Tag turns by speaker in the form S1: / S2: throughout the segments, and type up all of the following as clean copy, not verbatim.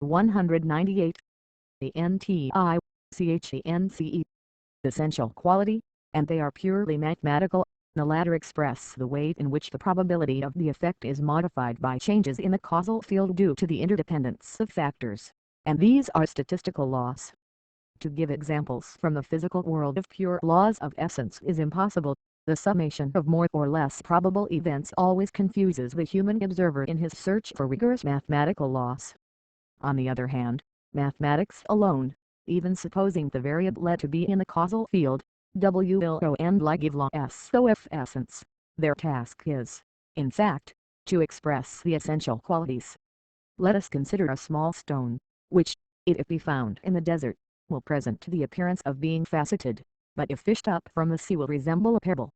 S1: 198. The Thincance, essential quality, and they are purely mathematical. The latter express the way in which the probability of the effect is modified by changes in the causal field due to the interdependence of factors, and these are statistical laws. To give examples from the physical world of pure laws of essence is impossible. The summation of more or less probable events always confuses the human observer in his search for rigorous mathematical laws. On the other hand, mathematics alone, even supposing the variable to be in the causal field, W and like give law of essence, their task is, in fact, to express the essential qualities. Let us consider a small stone, which, if it be found in the desert, will present the appearance of being faceted, but if fished up from the sea will resemble a pebble.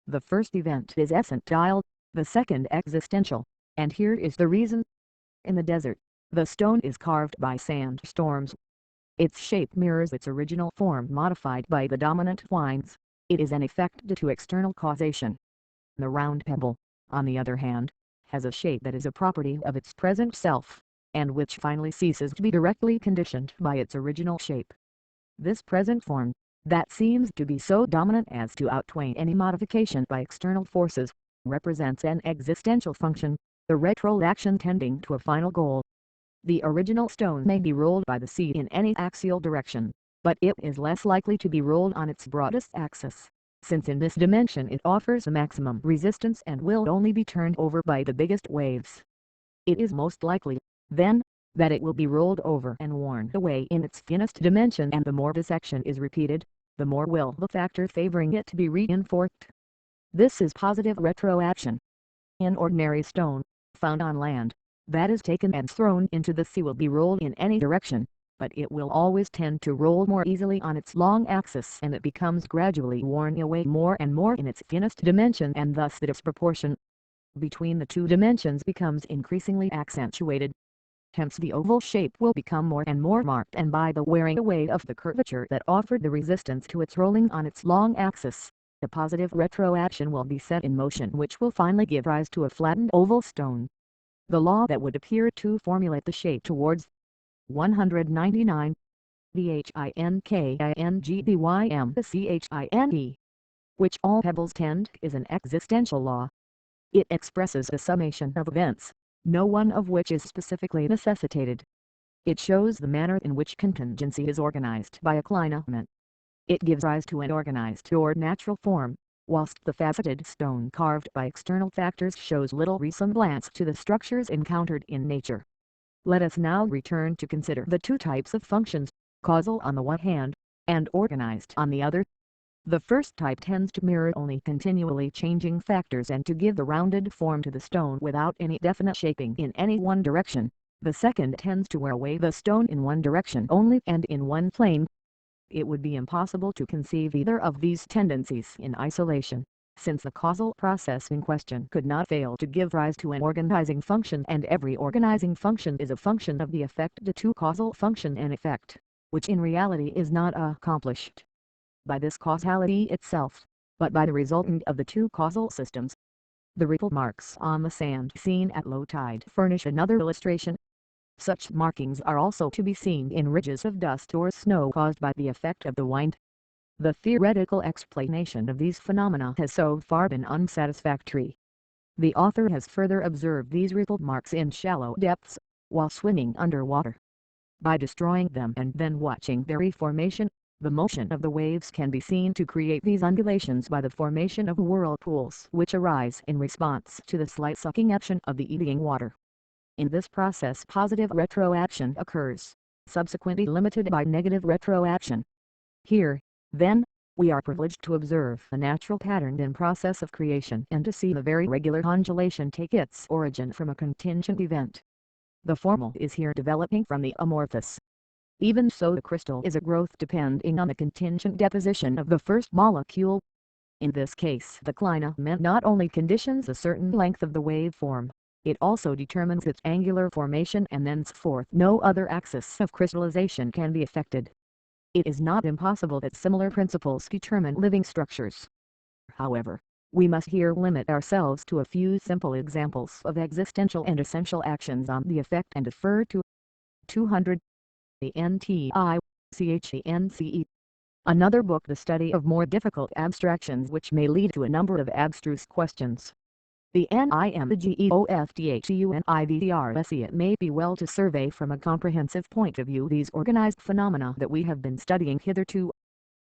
S1: The first event is essential, the second existential, and here is the reason. In the desert, the stone is carved by sandstorms. Its shape mirrors its original form modified by the dominant winds. It is an effect due to external causation. The round pebble, on the other hand, has a shape that is a property of its present self, and which finally ceases to be directly conditioned by its original shape. This present form, that seems to be so dominant as to outweigh any modification by external forces, represents an existential function, the retroaction tending to a final goal. The original stone may be rolled by the sea in any axial direction, but it is less likely to be rolled on its broadest axis, since in this dimension it offers the maximum resistance and will only be turned over by the biggest waves. It is most likely, then, that it will be rolled over and worn away in its thinnest dimension, and the more dissection is repeated, the more will the factor favoring it to be reinforced. This is positive retroaction. An ordinary stone, found on land, that is taken and thrown into the sea will be rolled in any direction, but it will always tend to roll more easily on its long axis, and it becomes gradually worn away more and more in its thinnest dimension, and thus the disproportion between the two dimensions becomes increasingly accentuated. Hence the oval shape will become more and more marked, and by the wearing away of the curvature that offered the resistance to its rolling on its long axis, a positive retroaction will be set in motion, which will finally give rise to a flattened oval stone. The law that would appear to formulate the shape towards 199. The Thinkingdymchine, which all pebbles tend, is an existential law. It expresses a summation of events, no one of which is specifically necessitated. It shows the manner in which contingency is organized by a clinament. It gives rise to an organized or natural form, whilst the faceted stone carved by external factors shows little resemblance to the structures encountered in nature. Let us now return to consider the two types of functions, causal on the one hand, and organized on the other. The first type tends to mirror only continually changing factors and to give the rounded form to the stone without any definite shaping in any one direction. The second tends to wear away the stone in one direction only and in one plane. It would be impossible to conceive either of these tendencies in isolation, since the causal process in question could not fail to give rise to an organizing function, and every organizing function is a function of the effect due to causal function and effect, which in reality is not accomplished by this causality itself, but by the resultant of the two causal systems. The ripple marks on the sand seen at low tide furnish another illustration. Such markings are also to be seen in ridges of dust or snow caused by the effect of the wind. The theoretical explanation of these phenomena has so far been unsatisfactory. The author has further observed these ripple marks in shallow depths, while swimming underwater. By destroying them and then watching their reformation, the motion of the waves can be seen to create these undulations by the formation of whirlpools which arise in response to the slight sucking action of the eddying water. In this process positive retroaction occurs, subsequently limited by negative retroaction. Here, then, we are privileged to observe a natural pattern in process of creation and to see the very regular undulation take its origin from a contingent event. The formal is here developing from the amorphous. Even so, the crystal is a growth depending on the contingent deposition of the first molecule. In this case the clinament not only conditions a certain length of the waveform, it also determines its angular formation, and thenceforth no other axis of crystallization can be affected. It is not impossible that similar principles determine living structures. However, we must here limit ourselves to a few simple examples of existential and essential actions on the effect and defer to 200. The Thincance. Another book, the study of more difficult abstractions which may lead to a number of abstruse questions. The Nimgeofthatunivrs. It may be well to survey from a comprehensive point of view these organized phenomena that we have been studying hitherto.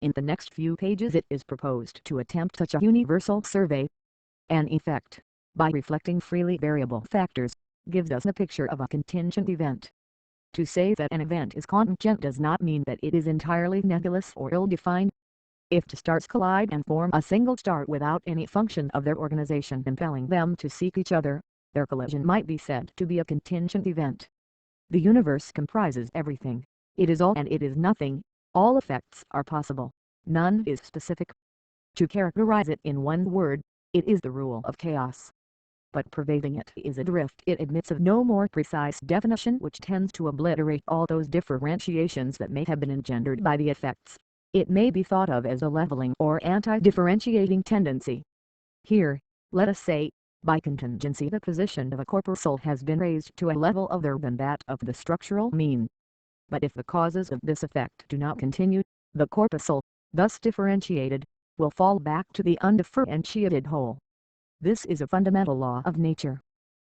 S1: In the next few pages it is proposed to attempt such a universal survey. An effect, by reflecting freely variable factors, gives us a picture of a contingent event. To say that an event is contingent does not mean that it is entirely nebulous or ill-defined. If two stars collide and form a single star without any function of their organization impelling them to seek each other, their collision might be said to be a contingent event. The universe comprises everything. It is all and it is nothing. All effects are possible. None is specific. To characterize it in one word, it is the rule of chaos. But pervading it is a drift. It admits of no more precise definition, which tends to obliterate all those differentiations that may have been engendered by the effects. It may be thought of as a leveling or anti-differentiating tendency. Here, let us say, by contingency the position of a corpuscle has been raised to a level other than that of the structural mean. But if the causes of this effect do not continue, the corpuscle, thus differentiated, will fall back to the undifferentiated whole. This is a fundamental law of nature.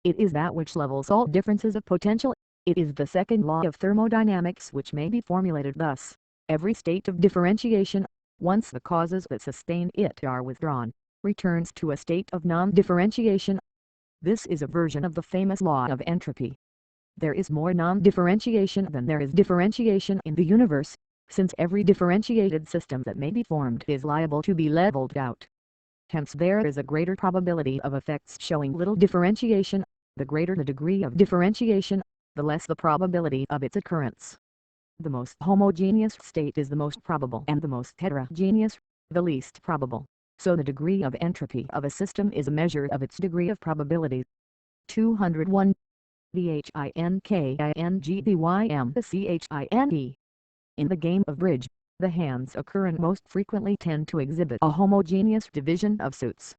S1: It is that which levels all differences of potential. It is the second law of thermodynamics, which may be formulated thus: every state of differentiation, once the causes that sustain it are withdrawn, returns to a state of non-differentiation. This is a version of the famous law of entropy. There is more non-differentiation than there is differentiation in the universe, since every differentiated system that may be formed is liable to be leveled out. Hence there is a greater probability of effects showing little differentiation. The greater the degree of differentiation, the less the probability of its occurrence. The most homogeneous state is the most probable, and the most heterogeneous, the least probable. So the degree of entropy of a system is a measure of its degree of probability. 201. The Thinkingdym. In the game of bridge, the hands occurrent most frequently tend to exhibit a homogeneous division of suits.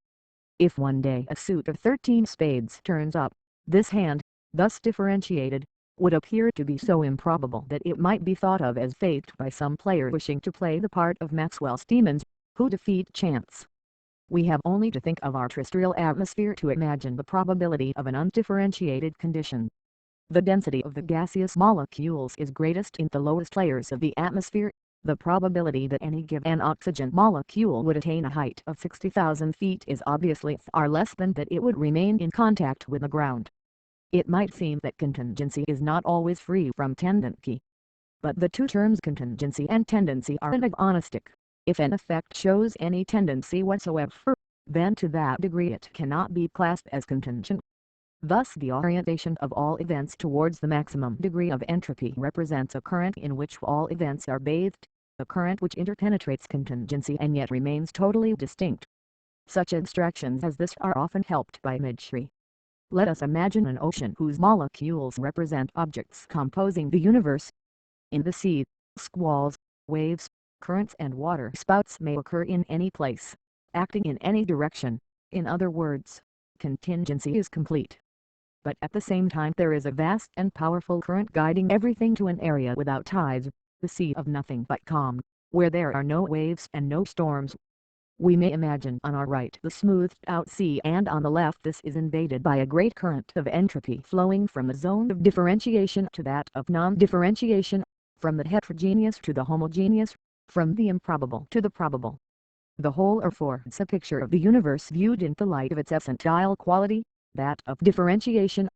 S1: If one day a suit of 13 spades turns up, this hand, thus differentiated, would appear to be so improbable that it might be thought of as faked by some player wishing to play the part of Maxwell's demons, who defeat chance. We have only to think of our terrestrial atmosphere to imagine the probability of an undifferentiated condition. The density of the gaseous molecules is greatest in the lowest layers of the atmosphere. The probability that any given oxygen molecule would attain a height of 60,000 feet is obviously far less than that it would remain in contact with the ground. It might seem that contingency is not always free from tendency. But the two terms contingency and tendency are antagonistic. If an effect shows any tendency whatsoever, then to that degree it cannot be classed as contingent. Thus the orientation of all events towards the maximum degree of entropy represents a current in which all events are bathed, a current which interpenetrates contingency and yet remains totally distinct. Such abstractions as this are often helped by imagery. Let us imagine an ocean whose molecules represent objects composing the universe. In the sea, squalls, waves, currents and water spouts may occur in any place, acting in any direction. In other words, contingency is complete. But at the same time there is a vast and powerful current guiding everything to an area without tides, the sea of nothing but calm, where there are no waves and no storms. We may imagine on our right the smoothed out sea, and on the left this is invaded by a great current of entropy flowing from the zone of differentiation to that of non-differentiation, from the heterogeneous to the homogeneous, from the improbable to the probable. The whole affords a picture of the universe viewed in the light of its essential quality, that of differentiation.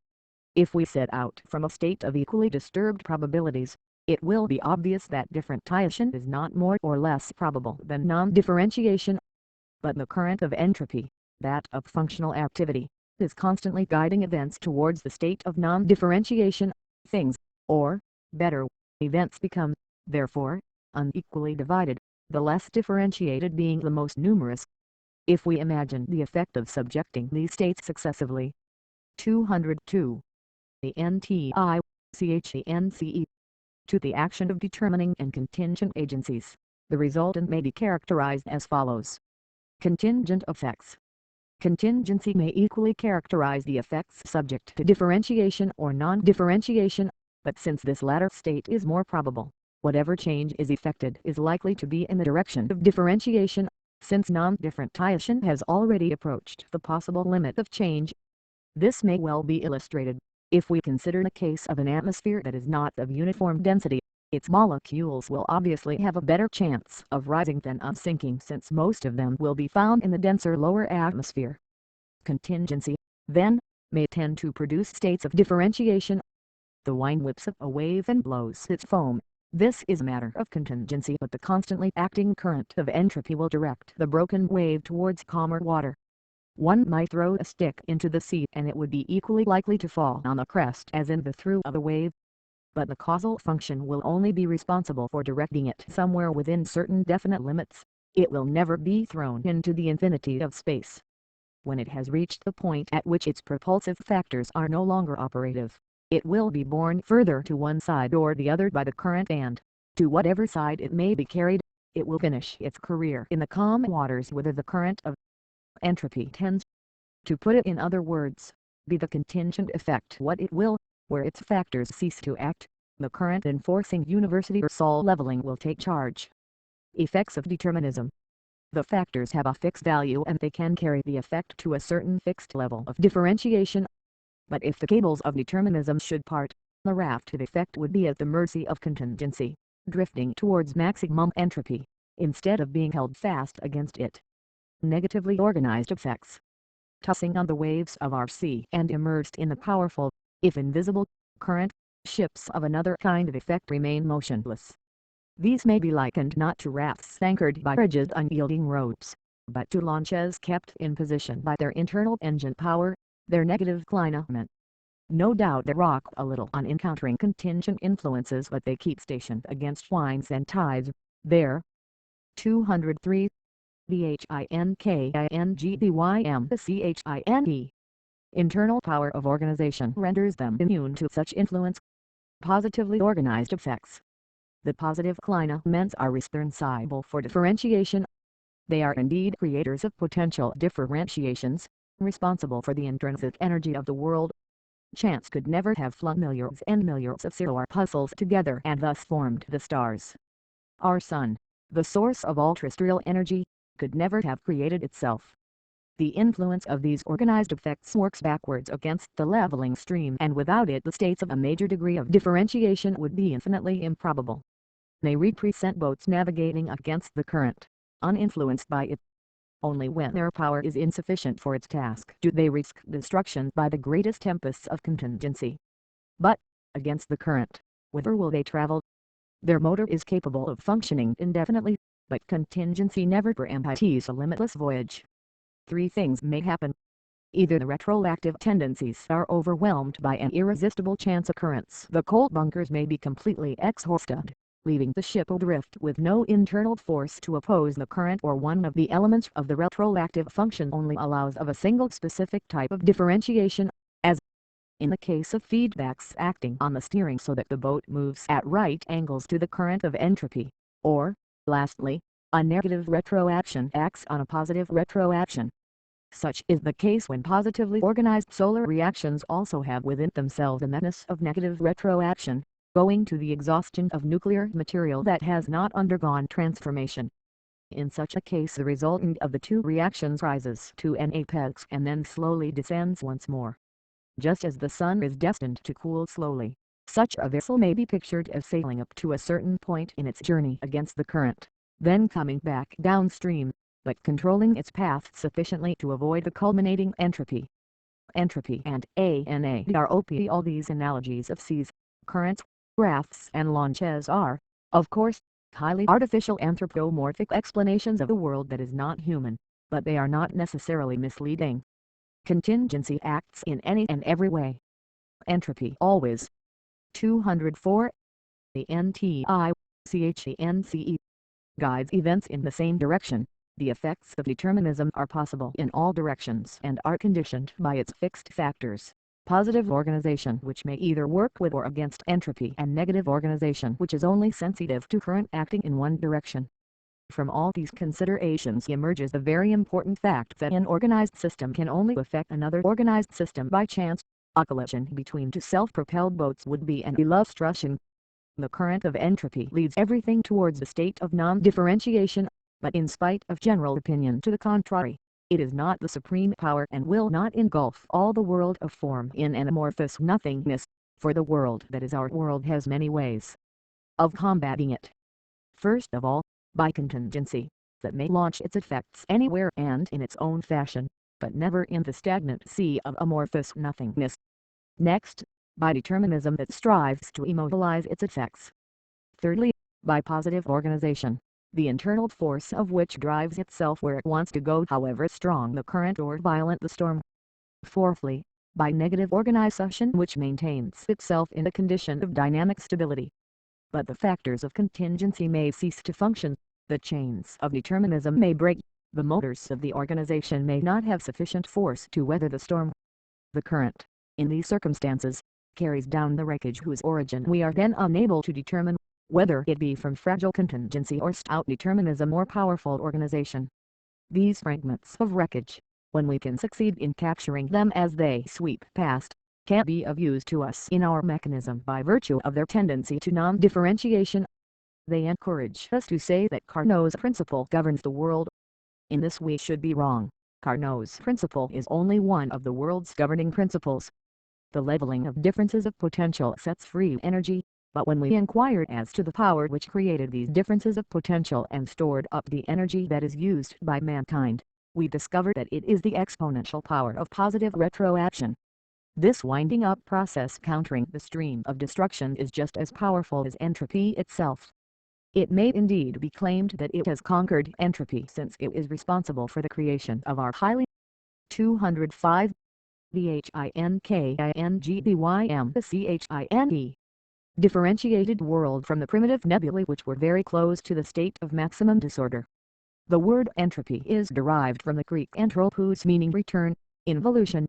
S1: If we set out from a state of equally disturbed probabilities, it will be obvious that differentiation is not more or less probable than non-differentiation. But the current of entropy, that of functional activity, is constantly guiding events towards the state of non-differentiation. Things, or, better, events become, therefore, unequally divided, the less differentiated being the most numerous. If we imagine the effect of subjecting these states successively. 202. The Thincance. To the action of determining and contingent agencies, the resultant may be characterized as follows. Contingent effects. Contingency may equally characterize the effects subject to differentiation or non-differentiation. But since this latter state is more probable, whatever change is effected is likely to be in the direction of differentiation, since non-differentiation has already approached the possible limit of change. This may well be illustrated if we consider the case of an atmosphere that is not of uniform density. Its molecules will obviously have a better chance of rising than of sinking, since most of them will be found in the denser lower atmosphere. Contingency, then, may tend to produce states of differentiation. The wind whips up a wave and blows its foam. This is a matter of contingency, but the constantly acting current of entropy will direct the broken wave towards calmer water. One might throw a stick into the sea and it would be equally likely to fall on the crest as in the through of a wave. But the causal function will only be responsible for directing it somewhere within certain definite limits. It will never be thrown into the infinity of space. When it has reached the point at which its propulsive factors are no longer operative, it will be borne further to one side or the other by the current, and, to whatever side it may be carried, it will finish its career in the calm waters whither the current of entropy tends. To put it in other words, be the contingent effect what it will, where its factors cease to act, the current enforcing university or soul leveling will take charge. Effects of determinism. The factors have a fixed value and they can carry the effect to a certain fixed level of differentiation. But if the cables of determinism should part, the raft of effect would be at the mercy of contingency, drifting towards maximum entropy, instead of being held fast against it. Negatively organized effects. Tossing on the waves of our sea and immersed in the powerful, if invisible, current, ships of another kind of effect remain motionless. These may be likened not to rafts anchored by rigid unyielding ropes, but to launches kept in position by their internal engine power, their negative clinement. No doubt they rock a little on encountering contingent influences, but they keep stationed against winds and tides. There. 203. Thinkingdymchine. Internal power of organization renders them immune to such influence. Positively organized effects. The positive clinements are responsible for differentiation. They are indeed creators of potential differentiations, responsible for the intrinsic energy of the world. Chance could never have flung milliards and milliards of corpuscles together and thus formed the stars. Our sun, the source of all terrestrial energy, could never have created itself. The influence of these organized effects works backwards against the leveling stream, and without it the states of a major degree of differentiation would be infinitely improbable. They represent boats navigating against the current, uninfluenced by it. Only when their power is insufficient for its task do they risk destruction by the greatest tempests of contingency. But, against the current, whither will they travel? Their motor is capable of functioning indefinitely, but contingency never guarantees a limitless voyage. Three things may happen. Either the retroactive tendencies are overwhelmed by an irresistible chance occurrence. The coal bunkers may be completely exhausted, leaving the ship adrift with no internal force to oppose the current, or one of the elements of the retroactive function only allows of a single specific type of differentiation, as in the case of feedbacks acting on the steering so that the boat moves at right angles to the current of entropy, or, lastly, a negative retroaction acts on a positive retroaction. Such is the case when positively organized solar reactions also have within themselves a menace of negative retroaction, owing to the exhaustion of nuclear material that has not undergone transformation. In such a case the resultant of the two reactions rises to an apex and then slowly descends once more. Just as the sun is destined to cool slowly, such a vessel may be pictured as sailing up to a certain point in its journey against the current, then coming back downstream, but controlling its path sufficiently to avoid the culminating entropy. Entropy and anarop, all these analogies of seas, currents, rafts and launches are, of course, highly artificial anthropomorphic explanations of the world that is not human, but they are not necessarily misleading. Contingency acts in any and every way. Entropy always. 204. The NTICHENCE guides events in the same direction. The effects of determinism are possible in all directions and are conditioned by its fixed factors. Positive organization, which may either work with or against entropy, and negative organization, which is only sensitive to current acting in one direction. From all these considerations emerges the very important fact that an organized system can only affect another organized system by chance. A collision between two self-propelled boats would be an illustration. The current of entropy leads everything towards a state of non-differentiation, but in spite of general opinion to the contrary, it is not the supreme power and will not engulf all the world of form in an amorphous nothingness, for the world that is our world has many ways of combating it. First of all, by contingency, that may launch its effects anywhere and in its own fashion, but never in the stagnant sea of amorphous nothingness. Next, by determinism that strives to immobilize its effects. Thirdly, by positive organization, the internal force of which drives itself where it wants to go however strong the current or violent the storm. Fourthly, by negative organization which maintains itself in a condition of dynamic stability. But the factors of contingency may cease to function, the chains of determinism may break, the motors of the organization may not have sufficient force to weather the storm. The current, in these circumstances, carries down the wreckage whose origin we are then unable to determine, whether it be from fragile contingency or stout determinism or powerful organization. These fragments of wreckage, when we can succeed in capturing them as they sweep past, can be of use to us in our mechanism by virtue of their tendency to non-differentiation. They encourage us to say that Carnot's principle governs the world. In this we should be wrong. Carnot's principle is only one of the world's governing principles. The leveling of differences of potential sets free energy, but when we inquired as to the power which created these differences of potential and stored up the energy that is used by mankind, we discovered that it is the exponential power of positive retroaction. This winding up process countering the stream of destruction is just as powerful as entropy itself. It may indeed be claimed that it has conquered entropy since it is responsible for the creation of our highly 205 Thinkingdymchine differentiated world from the primitive nebulae which were very close to the state of maximum disorder. The word entropy is derived from the Greek entropos meaning return, involution.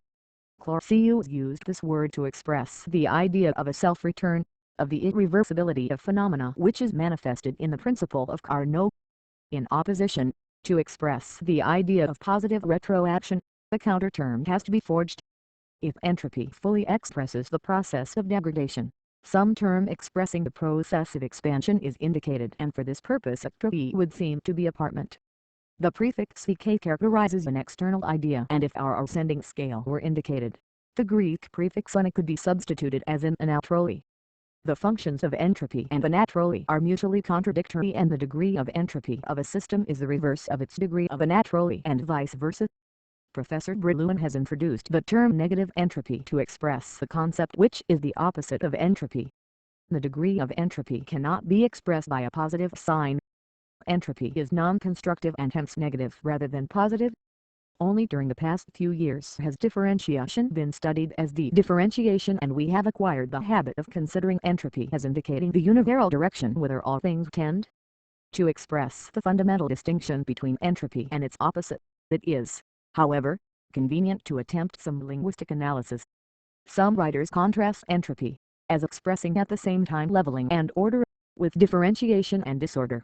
S1: Clausius used this word to express the idea of a self-return, of the irreversibility of phenomena which is manifested in the principle of Carnot. In opposition, to express the idea of positive retroaction, the counter-term has to be forged. If entropy fully expresses the process of degradation, some term expressing the process of expansion is indicated, and for this purpose entropy would seem to be apartment. The prefix "ck" characterizes an external idea, and if our ascending scale were indicated, the Greek prefix "ana" could be substituted as in anatroli. The functions of entropy and anatroli are mutually contradictory, and the degree of entropy of a system is the reverse of its degree of anatroli and vice versa. Professor Brillouin has introduced the term negative entropy to express the concept which is the opposite of entropy. The degree of entropy cannot be expressed by a positive sign. Entropy is non-constructive and hence negative rather than positive. Only during the past few years has differentiation been studied as the differentiation, and we have acquired the habit of considering entropy as indicating the universal direction whither all things tend. To express the fundamental distinction between entropy and its opposite, it is, however, convenient to attempt some linguistic analysis. Some writers contrast entropy, as expressing at the same time leveling and order, with differentiation and disorder.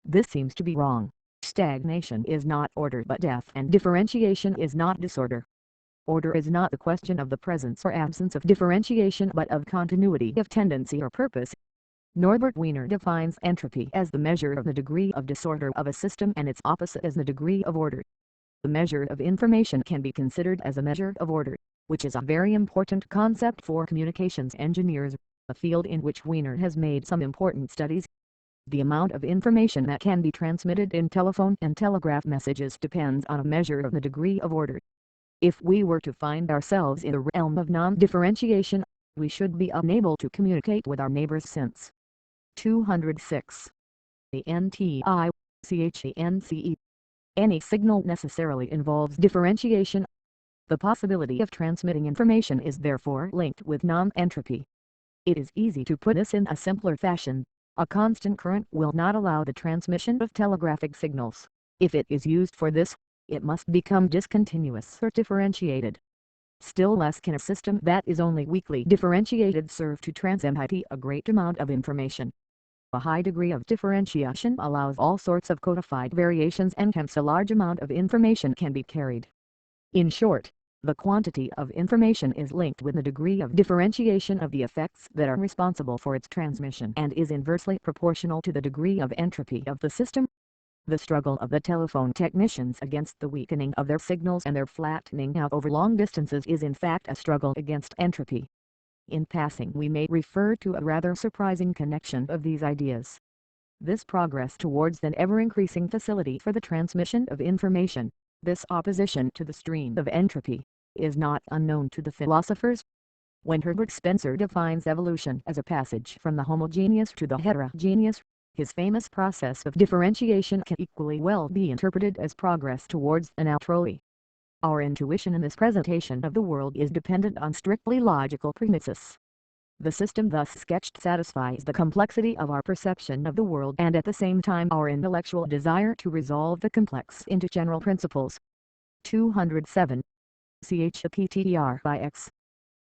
S1: This seems to be wrong. Stagnation is not order but death, and differentiation is not disorder. Order is not the question of the presence or absence of differentiation but of continuity of tendency or purpose. Norbert Wiener defines entropy as the measure of the degree of disorder of a system and its opposite as the degree of order. The measure of information can be considered as a measure of order, which is a very important concept for communications engineers, a field in which Wiener has made some important studies. The amount of information that can be transmitted in telephone and telegraph messages depends on a measure of the degree of order. If we were to find ourselves in the realm of non-differentiation, we should be unable to communicate with our neighbors since 206. The NTICHANCE. Any signal necessarily involves differentiation. The possibility of transmitting information is therefore linked with non-entropy. It is easy to put this in a simpler fashion. A constant current will not allow the transmission of telegraphic signals. If it is used for this, it must become discontinuous or differentiated. Still less can a system that is only weakly differentiated serve to transmit a great amount of information. A high degree of differentiation allows all sorts of codified variations, and hence a large amount of information can be carried. In short, The quantity of information is linked with the degree of differentiation of the effects that are responsible for its transmission and is inversely proportional to the degree of entropy of the system. The struggle of the telephone technicians against the weakening of their signals and their flattening out over long distances is in fact a struggle against entropy. In passing, we may refer to a rather surprising connection of these ideas. This progress towards an ever-increasing facility for the transmission of information, this opposition to the stream of entropy, is not unknown to the philosophers. When Herbert Spencer defines evolution as a passage from the homogeneous to the heterogeneous, his famous process of differentiation can equally well be interpreted as progress towards an allotrope. Our intuition in this presentation of the world is dependent on strictly logical premises. The system thus sketched satisfies the complexity of our perception of the world and at the same time our intellectual desire to resolve the complex into general principles. 207. CHAPTER by X.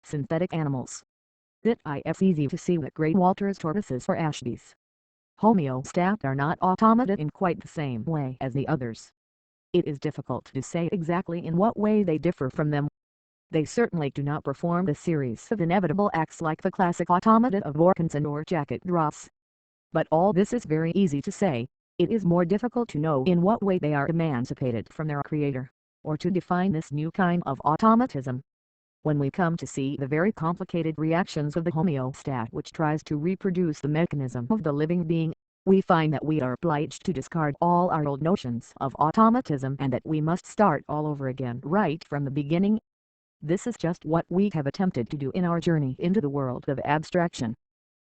S1: Synthetic animals. It's easy to see that Grey Walter's tortoises or Ashby's homeostat are not automata in quite the same way as the others. It is difficult to say exactly in what way they differ from them. They certainly do not perform a series of inevitable acts like the classic automata of Vorkensen or jacket drops. But all this is very easy to say. It is more difficult to know in what way they are emancipated from their creator, or to define this new kind of automatism. When we come to see the very complicated reactions of the homeostat which tries to reproduce the mechanism of the living being, we find that we are obliged to discard all our old notions of automatism and that we must start all over again right from the beginning. This is just what we have attempted to do in our journey into the world of abstraction.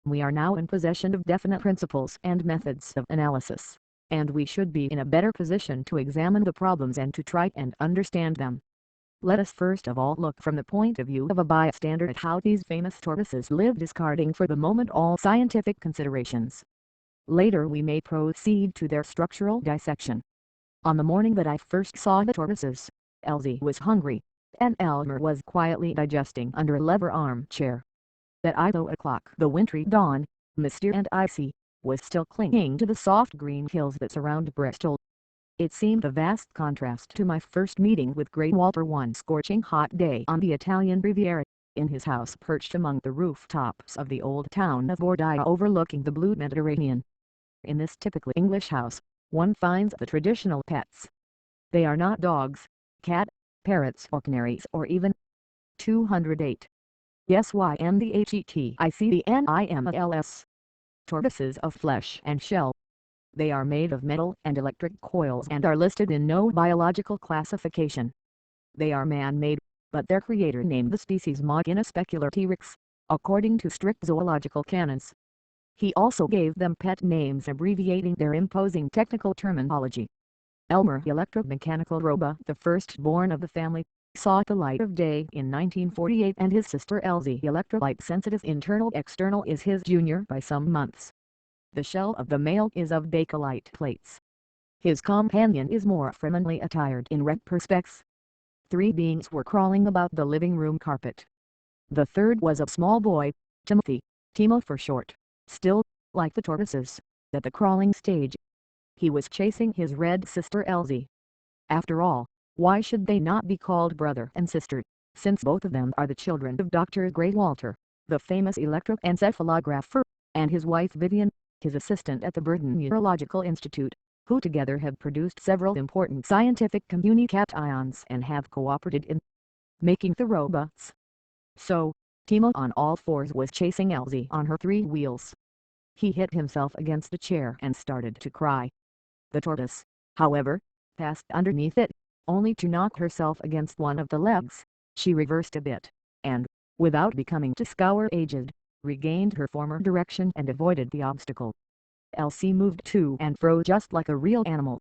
S1: We are now in possession of definite principles and methods of analysis, and we should be in a better position to examine the problems and to try and understand them. Let us first of all look from the point of view of a bystander at how these famous tortoises live, discarding for the moment all scientific considerations. Later we may proceed to their structural dissection. On the morning that I first saw the tortoises, Elsie was hungry, and Elmer was quietly digesting under a leather armchair. At 8 o'clock the wintry dawn, misty and icy, was still clinging to the soft green hills that surround Bristol. It seemed a vast contrast to my first meeting with Grey Walter one scorching hot day on the Italian Riviera, in his house perched among the rooftops of the old town of Bordia overlooking the blue Mediterranean. In this typically English house, one finds the traditional pets. They are not dogs, cat, parrots or canaries or even 208. SYNDHETICTHENIMALS. Tortoises of flesh and shell. They are made of metal and electric coils and are listed in no biological classification. They are man-made, but their creator named the species Magina specular T-Rex, according to strict zoological canons. He also gave them pet names abbreviating their imposing technical terminology. Elmer electromechanical Roba, the firstborn of the family, saw the light of day in 1948, and his sister Elsie electrolyte sensitive internal-external is his junior by some months. The shell of the male is of bakelite plates. His companion is more femininely attired in red perspex. 3 beings were crawling about the living room carpet. The third was a small boy, Timothy, Timo for short, still, like the tortoises, at the crawling stage. He was chasing his red sister Elsie. After all, why should they not be called brother and sister, since both of them are the children of Dr. Grey Walter, the famous electroencephalographer, and his wife Vivian, his assistant at the Burton Neurological Institute, who together have produced several important scientific communications and have cooperated in making the robots. So, Timo on all fours was chasing Elsie on her 3 wheels. He hit himself against a chair and started to cry. The tortoise, however, passed underneath it, only to knock herself against one of the legs. She reversed a bit, and, without becoming too scour-aged, regained her former direction and avoided the obstacle. Elsie moved to and fro just like a real animal.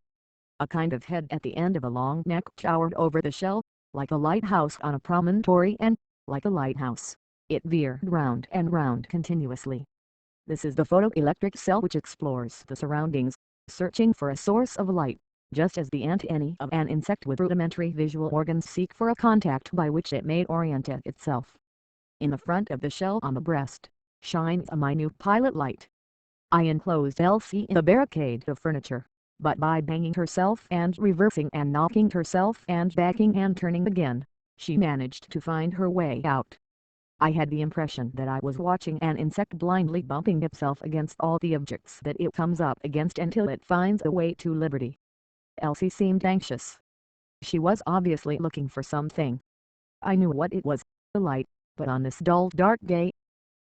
S1: A kind of head at the end of a long neck towered over the shell, like a lighthouse on a promontory, and, like a lighthouse, it veered round and round continuously. This is the photoelectric cell which explores the surroundings, searching for a source of light, just as the antennae of an insect with rudimentary visual organs seek for a contact by which it may orient itself. In the front of the shell on the breast, shines a minute pilot light. I enclosed Elsie in a barricade of furniture, but by banging herself and reversing and knocking herself and backing and turning again, she managed to find her way out. I had the impression that I was watching an insect blindly bumping itself against all the objects that it comes up against until it finds a way to liberty. Elsie seemed anxious. She was obviously looking for something. I knew what it was, the light, but on this dull dark day.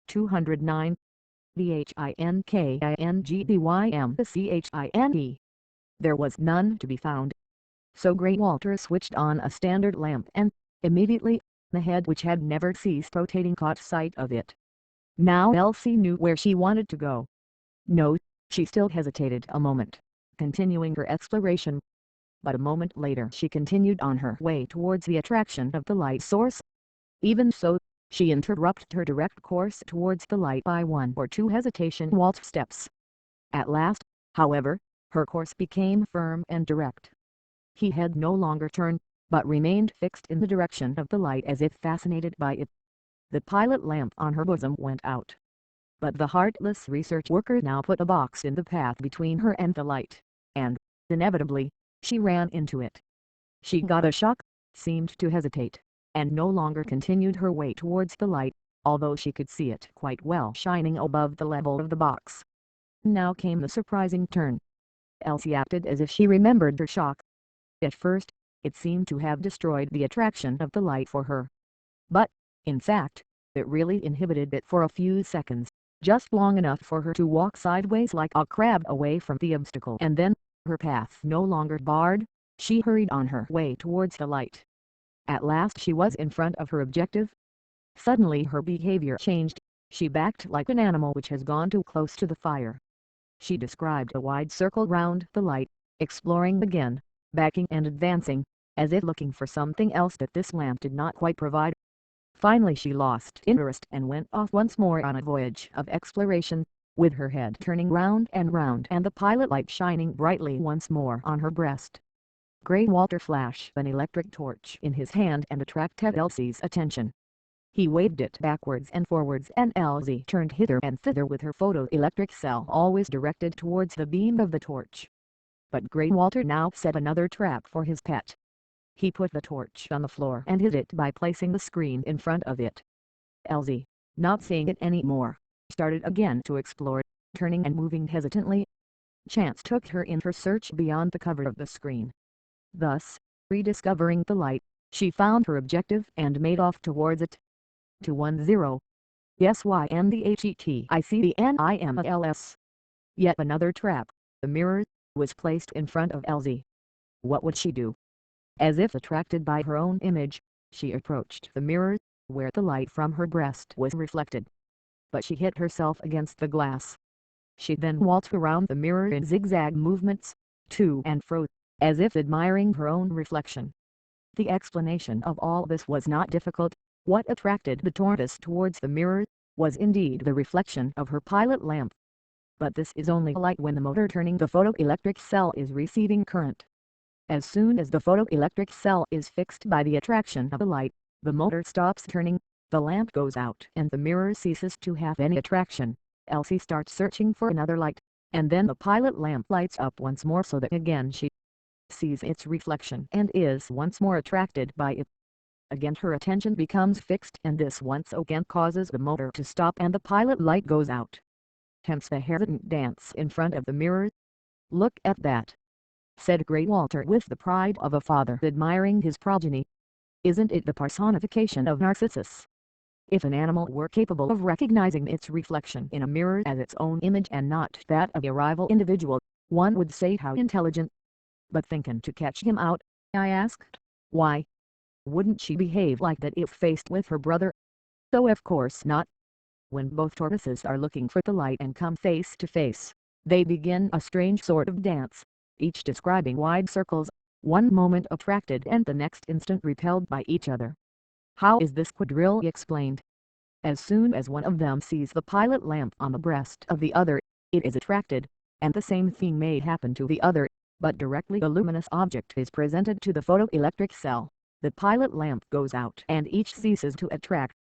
S1: 209. THINKINGDYMCHINE. There was none to be found. So Grey Walter switched on a standard lamp and, immediately, the head which had never ceased rotating caught sight of it. Now Elsie knew where she wanted to go. No, she still hesitated a moment, continuing her exploration. But a moment later she continued on her way towards the attraction of the light source. Even so, she interrupted her direct course towards the light by 1 or 2 hesitation waltz steps. At last, however, her course became firm and direct. He had no longer turned, but remained fixed in the direction of the light as if fascinated by it. The pilot lamp on her bosom went out. But the heartless research worker now put a box in the path between her and the light, and, inevitably, she ran into it. She got a shock, seemed to hesitate, and no longer continued her way towards the light, although she could see it quite well shining above the level of the box. Now came the surprising turn. Elsie acted as if she remembered her shock. At first, it seemed to have destroyed the attraction of the light for her. But, in fact, it really inhibited it for a few seconds, just long enough for her to walk sideways like a crab away from the obstacle, and then, her path no longer barred, she hurried on her way towards the light. At last she was in front of her objective. Suddenly her behavior changed. She backed like an animal which has gone too close to the fire. She described a wide circle round the light, exploring again, backing and advancing, as if looking for something else that this lamp did not quite provide. Finally she lost interest and went off once more on a voyage of exploration, with her head turning round and the pilot light shining brightly once more on her breast. Grey Walter flashed an electric torch in his hand and attracted Elsie's attention. He waved it backwards and forwards, and Elsie turned hither and thither with her photoelectric cell always directed towards the beam of the torch. But Grey Walter now set another trap for his pet. He put the torch on the floor and hid it by placing the screen in front of it. Elsie, not seeing it any more, started again to explore, turning and moving hesitantly. Chance took her in her search beyond the cover of the screen. Thus, rediscovering the light, she found her objective and made off towards it. 210. SYNDHETICTHENIMALS. Yet another trap, the mirror, was placed in front of Elsie. What would she do? As if attracted by her own image, she approached the mirror, where the light from her breast was reflected. But she hit herself against the glass. She then waltzed around the mirror in zigzag movements, to and fro, as if admiring her own reflection. The explanation of all this was not difficult. What attracted the tortoise towards the mirror, was indeed the reflection of her pilot lamp. But this is only light when the motor turning the photoelectric cell is receiving current. As soon as the photoelectric cell is fixed by the attraction of the light, the motor stops turning, the lamp goes out and the mirror ceases to have any attraction. Elsie starts searching for another light, and then the pilot lamp lights up once more so that again she sees its reflection and is once more attracted by it. Again her attention becomes fixed, and this once again causes the motor to stop and the pilot light goes out. Hence the hesitant dance in front of the mirror. "Look at that," said Grey Walter with the pride of a father admiring his progeny. "Isn't it the personification of Narcissus? If an animal were capable of recognizing its reflection in a mirror as its own image and not that of a rival individual, one would say how intelligent. But thinking to catch him out?" I asked. "Why? Wouldn't she behave like that if faced with her brother?" "So of course not. When both tortoises are looking for the light and come face to face, they begin a strange sort of dance, each describing wide circles, one moment attracted and the next instant repelled by each other." "How is this quadrille explained?" "As soon as one of them sees the pilot lamp on the breast of the other, it is attracted, and the same thing may happen to the other, but directly a luminous object is presented to the photoelectric cell, the pilot lamp goes out and each ceases to attract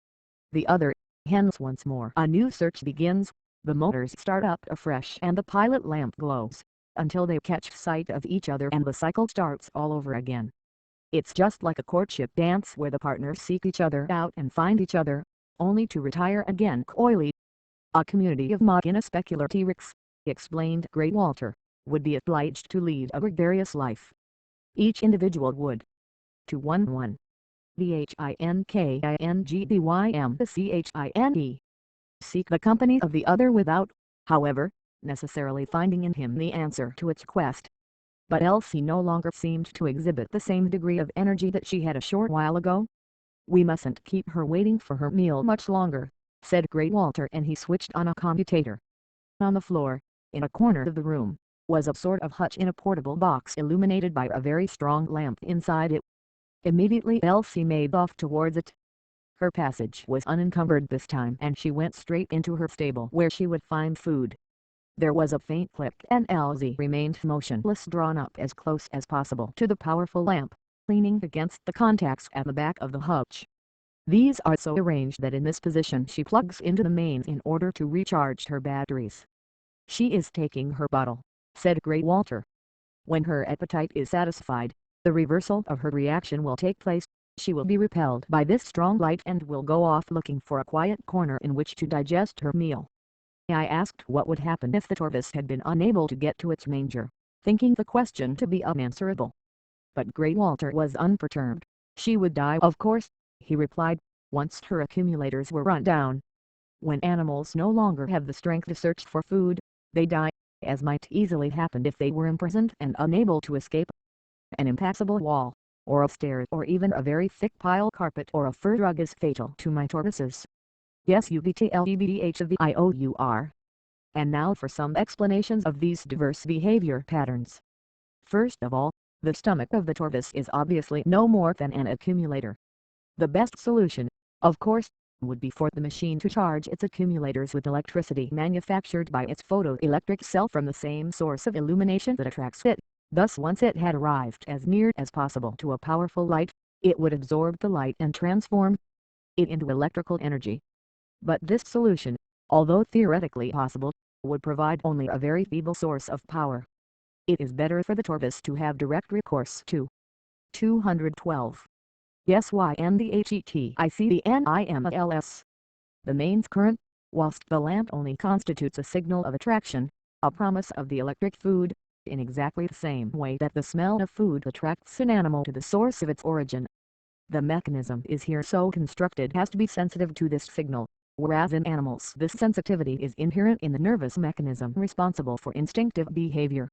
S1: the other. Hence once more a new search begins, the motors start up afresh and the pilot lamp glows, until they catch sight of each other and the cycle starts all over again. It's just like a courtship dance where the partners seek each other out and find each other, only to retire again coyly. A community of machina speculatrix, explained Great Walter, would be obliged to lead a gregarious life. Each individual would. 211. Thinkingdymchine. Seek the company of the other without, however, necessarily finding in him the answer to its quest. But Elsie no longer seemed to exhibit the same degree of energy that she had a short while ago. "We mustn't keep her waiting for her meal much longer," said Great Walter, and he switched on a commutator. On the floor, in a corner of the room, was a sort of hutch in a portable box illuminated by a very strong lamp inside it. Immediately Elsie made off towards it. Her passage was unencumbered this time, and she went straight into her stable where she would find food. There was a faint click, and Elsie remained motionless, drawn up as close as possible to the powerful lamp, leaning against the contacts at the back of the hutch. These are so arranged that in this position she plugs into the mains in order to recharge her batteries. "She is taking her bottle," said Great Walter. "When her appetite is satisfied, the reversal of her reaction will take place. She will be repelled by this strong light and will go off looking for a quiet corner in which to digest her meal." I asked what would happen if the tortoise had been unable to get to its manger, thinking the question to be unanswerable. But Great Walter was unperturbed. "She would die, of course," he replied, "once her accumulators were run down. When animals no longer have the strength to search for food, they die, as might easily happen if they were imprisoned and unable to escape. An impassable wall, or a stair, or even a very thick pile carpet or a fur rug is fatal to my tortoises. Yes, UBTLEBHOVIOUR. And now for some explanations of these diverse behavior patterns. First of all, the stomach of the tortoise is obviously no more than an accumulator. The best solution, of course, would be for the machine to charge its accumulators with electricity manufactured by its photoelectric cell from the same source of illumination that attracts it. Thus, once it had arrived as near as possible to a powerful light, it would absorb the light and transform it into electrical energy. But this solution, although theoretically possible, would provide only a very feeble source of power. It is better for the tortoise to have direct recourse to 212. SYNDHETICTHENIMALS. The mains current, whilst the lamp only constitutes a signal of attraction, a promise of the electric food, in exactly the same way that the smell of food attracts an animal to the source of its origin. The mechanism is here so constructed as to be sensitive to this signal, whereas in animals this sensitivity is inherent in the nervous mechanism responsible for instinctive behavior.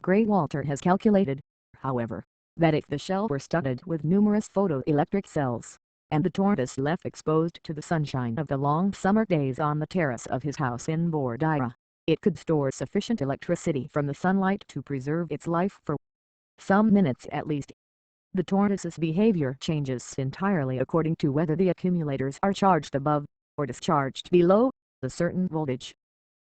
S1: Great Walter has calculated, however, that if the shell were studded with numerous photoelectric cells, and the tortoise left exposed to the sunshine of the long summer days on the terrace of his house in Bordighera, it could store sufficient electricity from the sunlight to preserve its life for some minutes at least. The tortoise's behavior changes entirely according to whether the accumulators are charged above, or discharged below, a certain voltage.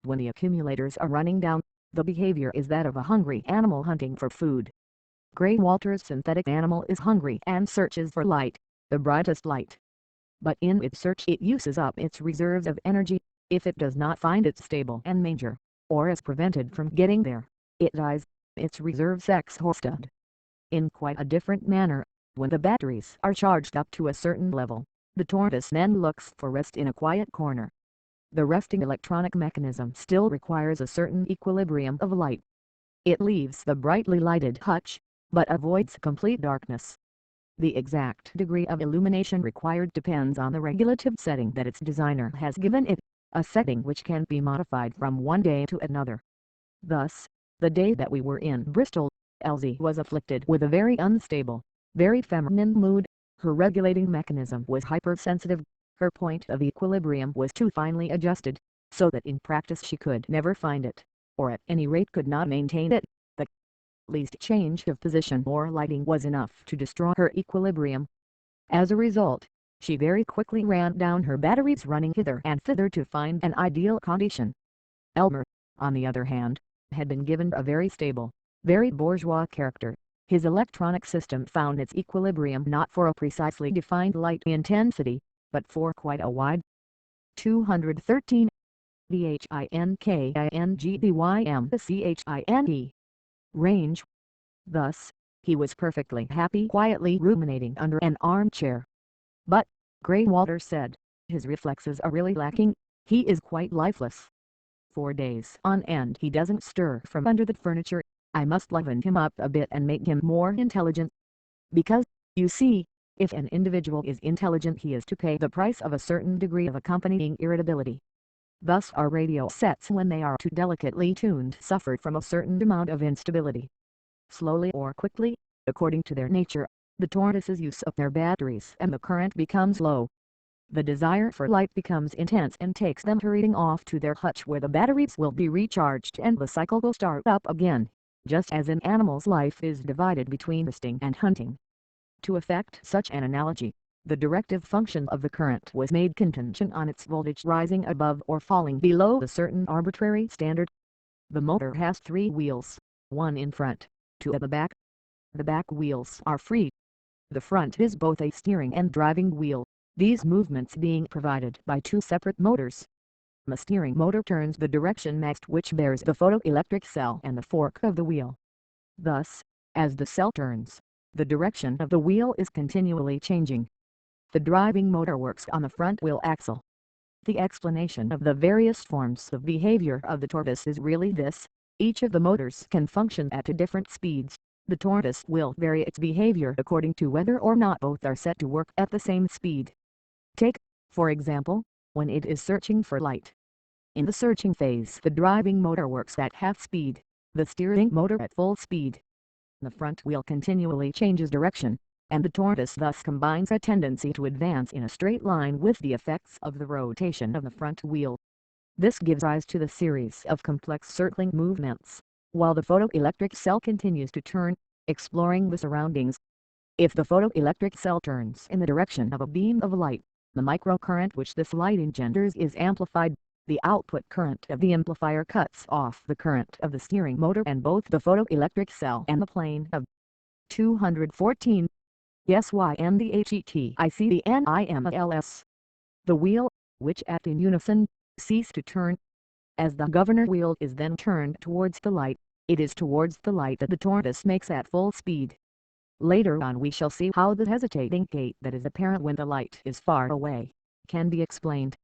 S1: When the accumulators are running down, the behavior is that of a hungry animal hunting for food. Great Walter's synthetic animal is hungry and searches for light, the brightest light. But in its search it uses up its reserves of energy. If it does not find its stable and manger, or is prevented from getting there, it dies, its reserves exhausted. In quite a different manner, when the batteries are charged up to a certain level, the tortoise then looks for rest in a quiet corner. The resting electronic mechanism still requires a certain equilibrium of light. It leaves the brightly lighted hutch, but avoids complete darkness. The exact degree of illumination required depends on the regulative setting that its designer has given it, a setting which can be modified from one day to another. Thus, the day that we were in Bristol, Elsie was afflicted with a very unstable, very feminine mood. Her regulating mechanism was hypersensitive. Her point of equilibrium was too finely adjusted, so that in practice she could never find it, or at any rate could not maintain it. The least change of position or lighting was enough to destroy her equilibrium. As a result, she very quickly ran down her batteries, running hither and thither to find an ideal condition. Elmer, on the other hand, had been given a very stable, very bourgeois character. His electronic system found its equilibrium not for a precisely defined light intensity, but for quite a wide 213 THINKINGDYMCHINE range. Thus, He was perfectly happy quietly ruminating under an armchair. But, Greywater said, his reflexes are really lacking, he is quite lifeless. 4 days on end he doesn't stir from under the furniture. I must liven him up a bit and make him more intelligent. Because, you see, if an individual is intelligent he is to pay the price of a certain degree of accompanying irritability. Thus our radio sets, when they are too delicately tuned, suffer from a certain amount of instability. Slowly or quickly, according to their nature, the tortoises use up their batteries and the current becomes low. The desire for light becomes intense and takes them hurrying off to their hutch where the batteries will be recharged and the cycle will start up again, just as an animal's life is divided between resting and hunting. To effect such an analogy, the directive function of the current was made contingent on its voltage rising above or falling below a certain arbitrary standard. The motor has 3 wheels, 1 in front, 2 at the back. The back wheels are free. The front is both a steering and driving wheel, these movements being provided by 2 separate motors. The steering motor turns the direction next which bears the photoelectric cell and the fork of the wheel. Thus, as the cell turns, the direction of the wheel is continually changing. The driving motor works on the front wheel axle. The explanation of the various forms of behavior of the tortoise is really this: each of the motors can function at 2 different speeds. The tortoise will vary its behavior according to whether or not both are set to work at the same speed. Take, for example, when it is searching for light. In the searching phase the driving motor works at half speed, the steering motor at full speed. The front wheel continually changes direction, and the tortoise thus combines a tendency to advance in a straight line with the effects of the rotation of the front wheel. This gives rise to the series of complex circling movements, while the photoelectric cell continues to turn, exploring the surroundings. If the photoelectric cell turns in the direction of a beam of light, the microcurrent which this light engenders is amplified. The output current of the amplifier cuts off the current of the steering motor and both the photoelectric cell and the plane of 214. SYNDHETICTHENIMALS. The wheel, which act in unison, cease to turn. As the governor wheel is then turned towards the light, it is towards the light that the tortoise makes at full speed. Later on we shall see how the hesitating gait that is apparent when the light is far away can be explained.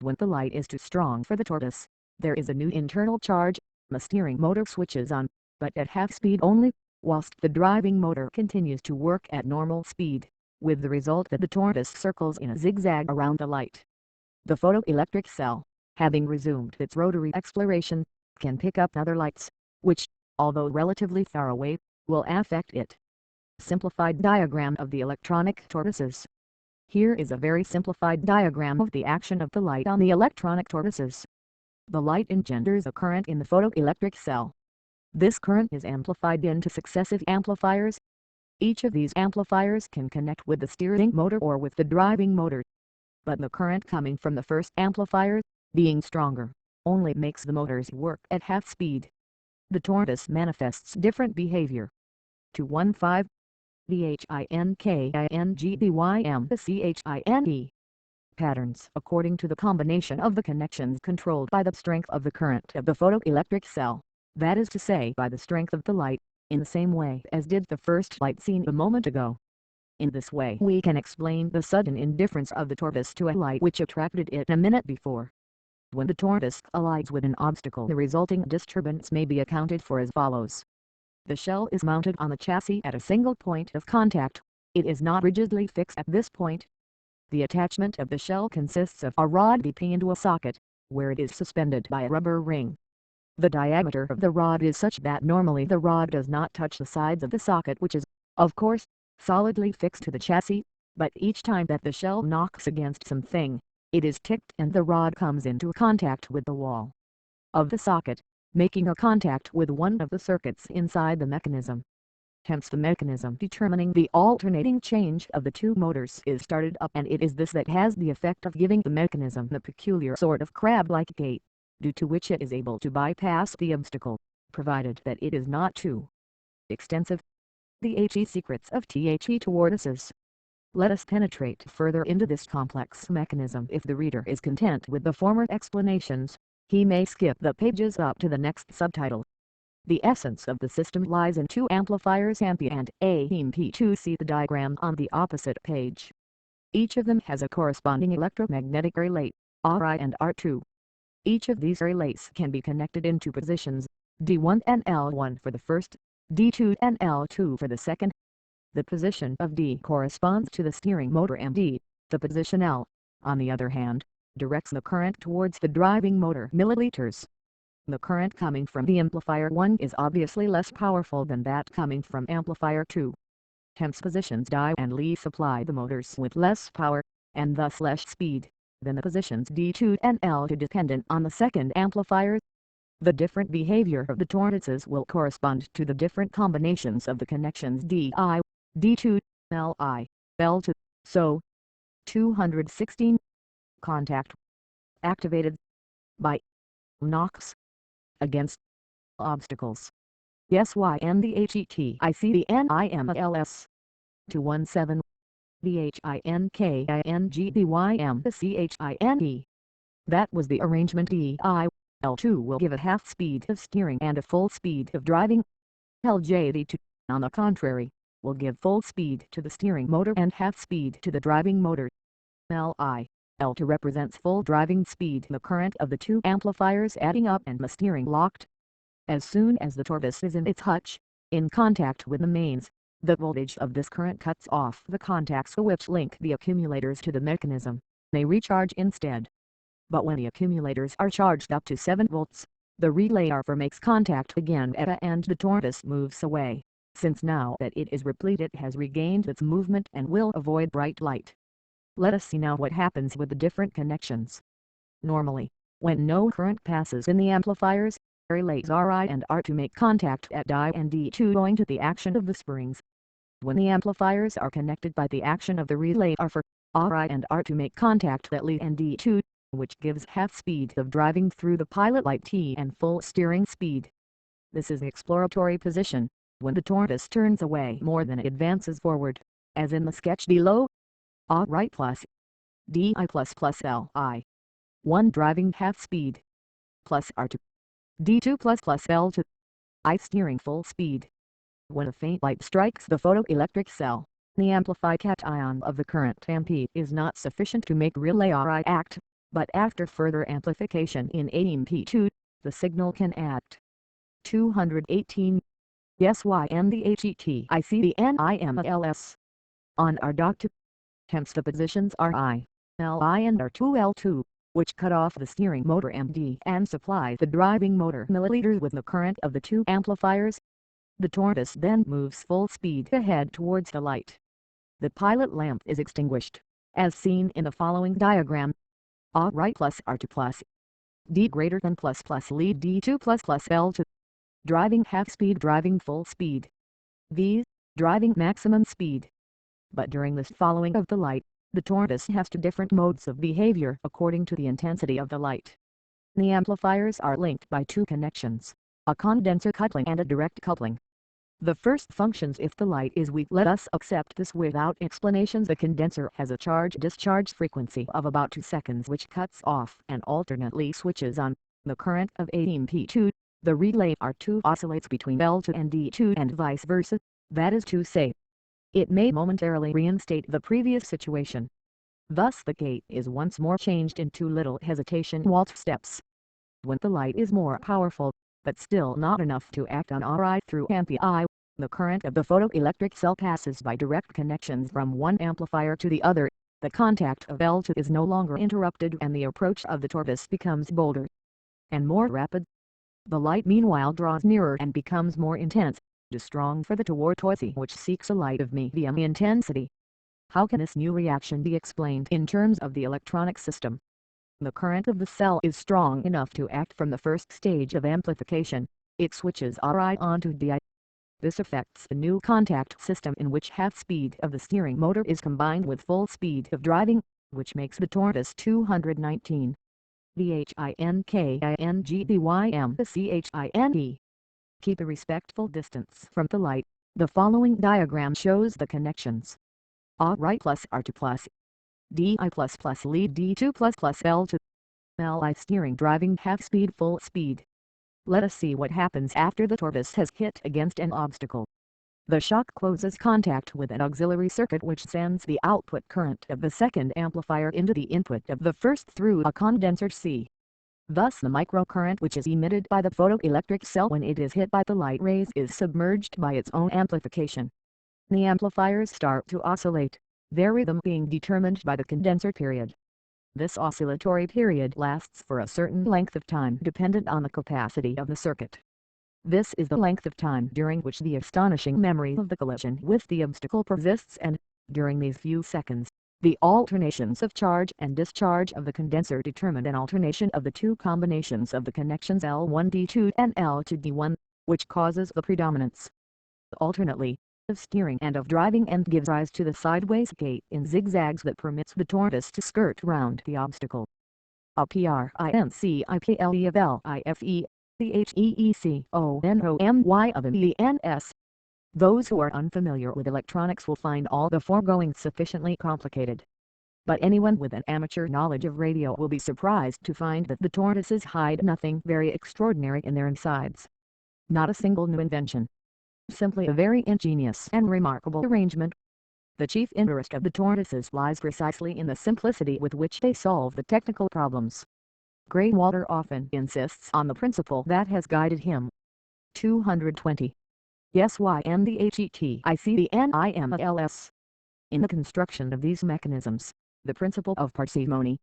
S1: When the light is too strong for the tortoise, there is a new internal charge, the steering motor switches on, but at half speed only, whilst the driving motor continues to work at normal speed, with the result that the tortoise circles in a zigzag around the light. The photoelectric cell, having resumed its rotary exploration, can pick up other lights, which, although relatively far away, will affect it. Simplified diagram of the electronic tortoises. Here is a very simplified diagram of the action of the light on the electronic tortoises. The light engenders a current in the photoelectric cell. This current is amplified into successive amplifiers. Each of these amplifiers can connect with the steering motor or with the driving motor. But the current coming from the first amplifier, being stronger, only makes the motors work at half speed. The tortoise manifests different behavior. 215. THINKINGBYMCHINE. Patterns according to the combination of the connections controlled by the strength of the current of the photoelectric cell, that is to say by the strength of the light, in the same way as did the first light seen a moment ago. In this way we can explain the sudden indifference of the tortoise to a light which attracted it a minute before. When the tortoise collides with an obstacle, the resulting disturbance may be accounted for as follows. The shell is mounted on the chassis at a single point of contact. It is not rigidly fixed at this point. The attachment of the shell consists of a rod BP into a socket, where it is suspended by a rubber ring. The diameter of the rod is such that normally the rod does not touch the sides of the socket, which is, of course, solidly fixed to the chassis, but each time that the shell knocks against something, it is ticked and the rod comes into contact with the wall of the socket, making a contact with one of the circuits inside the mechanism. Hence the mechanism determining the alternating change of the 2 motors is started up, and it is this that has the effect of giving the mechanism the peculiar sort of crab-like gait, due to which it is able to bypass the obstacle, provided that it is not too extensive. The secrets of The tortoises. Let us penetrate further into this complex mechanism. If the reader is content with the former explanations, he may skip the pages up to the next subtitle. The essence of the system lies in two amplifiers AMP and AMP2. See the diagram on the opposite page. Each of them has a corresponding electromagnetic relay, Ri and R2. Each of these relays can be connected into positions D1 and L1 for the first, D2 and L2 for the second. The position of D corresponds to the steering motor and D, the position L, on the other hand, directs the current towards the driving motor milliliters. The current coming from the amplifier 1 is obviously less powerful than that coming from amplifier 2. Hence positions D and L supply the motors with less power, and thus less speed, than the positions D2 and L2 dependent on the second amplifier. The different behavior of the tortoises will correspond to the different combinations of the connections DI, D2, Li, L2, so 216. Contact activated by knocks against obstacles. SYNDHETICDNIMLS 217 BHINKINGBYMCHINE. That was the arrangement. L2 will give a half speed of steering and a full speed of driving. LJD2, on the contrary, will give full speed to the steering motor and half speed to the driving motor. L2 represents full driving speed, the current of the two amplifiers adding up and the steering locked. As soon as the tortoise is in its hutch, in contact with the mains, the voltage of this current cuts off the contacts which link the accumulators to the mechanism. They recharge instead. But when the accumulators are charged up to 7 volts, the relay R4 makes contact again and the tortoise moves away, since now that it is replete it has regained its movement and will avoid bright light. Let us see now what happens with the different connections. Normally, when no current passes in the amplifiers, relays Ri and R2 make contact at D and D2 owing to the action of the springs. When the amplifiers are connected by the action of the relay R4, Ri and R2 make contact at L and D2, which gives half speed of driving through the pilot light T and full steering speed. This is the exploratory position, when the tortoise turns away more than it advances forward, as in the sketch below. Ri plus Di plus Li. 1 driving half speed. Plus R2. D2 plus L2. I steering full speed. When a faint light strikes the photoelectric cell, the amplified cation of the current AMP is not sufficient to make relay Ri act, but after further amplification in AMP2, the signal can act. 218. SYNDHETICDNIMLS. On R2. Hence the positions Ri, Li and R2L2, which cut off the steering motor MD and supply the driving motor milliliters with the current of the two amplifiers. The tortoise then moves full speed ahead towards the light. The pilot lamp is extinguished, as seen in the following diagram. Ri plus R2 plus D greater than plus lead D2 plus L2. Driving half speed, driving full speed. V, driving maximum speed. But during this following of the light, the tortoise has two different modes of behavior according to the intensity of the light. The amplifiers are linked by two connections, a condenser coupling and a direct coupling. The first functions if the light is weak. Let us accept this without explanations. The condenser has a charge-discharge frequency of about 2 seconds which cuts off and alternately switches on the current of AMP2. The relay R2 oscillates between L2 and D2 and vice versa, that is to say, it may momentarily reinstate the previous situation. Thus the gate is once more changed into little hesitation waltz steps. When the light is more powerful, but still not enough to act on Ri through AMP-I, the current of the photoelectric cell passes by direct connections from one amplifier to the other. The contact of L2 is no longer interrupted and the approach of the tortoise becomes bolder and more rapid. The light meanwhile draws nearer and becomes more intense, too strong for the tortoise which seeks a light of medium intensity. How can this new reaction be explained in terms of the electronic system? The current of the cell is strong enough to act from the first stage of amplification. It switches Ri onto Di. This affects the new contact system in which half speed of the steering motor is combined with full speed of driving, which makes the tortoise 219. BHINKINGBYMCHINE. Keep a respectful distance from the light. The following diagram shows the connections. Ri plus R2 plus Di plus lead D2 plus L2. Li steering driving half speed full speed. Let us see what happens after the tortoise has hit against an obstacle. The shock closes contact with an auxiliary circuit which sends the output current of the second amplifier into the input of the first through a condenser C. Thus the microcurrent which is emitted by the photoelectric cell when it is hit by the light rays is submerged by its own amplification. The amplifiers start to oscillate, their rhythm being determined by the condenser period. This oscillatory period lasts for a certain length of time dependent on the capacity of the circuit. This is the length of time during which the astonishing memory of the collision with the obstacle persists, and, during these few seconds, the alternations of charge and discharge of the condenser determine an alternation of the two combinations of the connections L1D2 and L2D1, which causes the predominance, alternately, of steering and of driving and gives rise to the sideways gait in zigzags that permits the tortoise to skirt round the obstacle. A principle of life Theeconomy of ENS. Those who are unfamiliar with electronics will find all the foregoing sufficiently complicated. But anyone with an amateur knowledge of radio will be surprised to find that the tortoises hide nothing very extraordinary in their insides. Not a single new invention. Simply a very ingenious and remarkable arrangement. The chief interest of the tortoises lies precisely in the simplicity with which they solve the technical problems. Grey-Walter often insists on the principle that has guided him. 220. SYNDHETICTNIMALS. In the construction of these mechanisms, the principle of parsimony.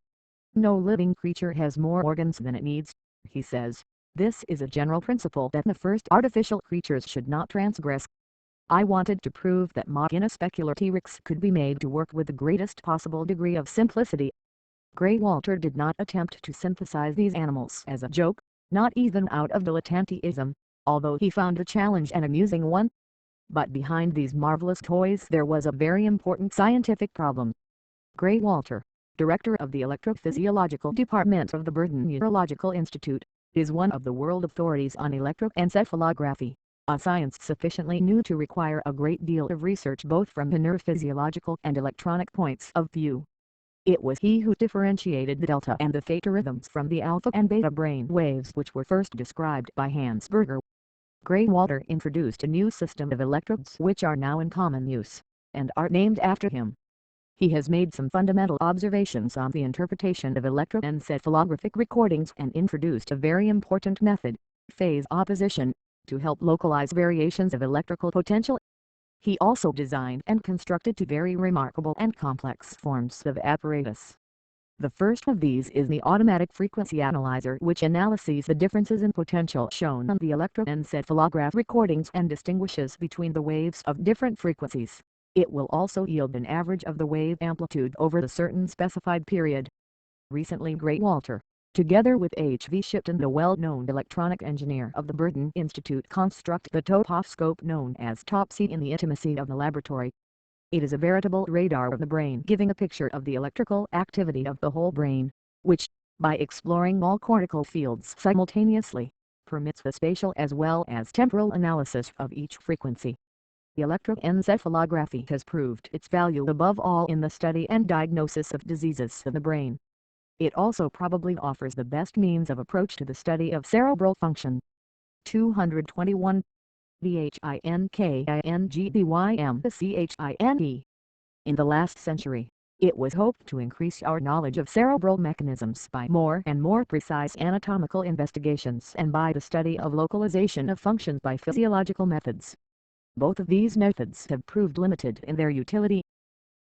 S1: No living creature has more organs than it needs, he says. This is a general principle that the first artificial creatures should not transgress. I wanted to prove that Machina Specula T-Rex could be made to work with the greatest possible degree of simplicity. Grey-Walter did not attempt to synthesize these animals as a joke, not even out of dilettanteism, although he found the challenge an amusing one. But behind these marvelous toys there was a very important scientific problem. Grey-Walter, director of the electrophysiological department of the Burton Neurological Institute, is one of the world authorities on electroencephalography, a science sufficiently new to require a great deal of research both from the neurophysiological and electronic points of view. It was he who differentiated the delta and the theta rhythms from the alpha and beta brain waves which were first described by Hans Berger. Grey-Walter introduced a new system of electrodes which are now in common use, and are named after him. He has made some fundamental observations on the interpretation of electroencephalographic recordings and introduced a very important method, phase opposition, to help localize variations of electrical potential. He also designed and constructed two very remarkable and complex forms of apparatus. The first of these is the automatic frequency analyzer, which analyzes the differences in potential shown on the electroencephalograph recordings and distinguishes between the waves of different frequencies. It will also yield an average of the wave amplitude over the certain specified period. Recently Grey-Walter, together with H.V. Shipton, the well-known electronic engineer of the Burton Institute, construct the toposcope known as Topsy in the intimacy of the laboratory. It is a veritable radar of the brain, giving a picture of the electrical activity of the whole brain, which, by exploring all cortical fields simultaneously, permits the spatial as well as temporal analysis of each frequency. Electroencephalography has proved its value above all in the study and diagnosis of diseases of the brain. It also probably offers the best means of approach to the study of cerebral function. 221. THINKINGBYMCHINE. In the last century, it was hoped to increase our knowledge of cerebral mechanisms by more and more precise anatomical investigations and by the study of localization of functions by physiological methods. Both of these methods have proved limited in their utility.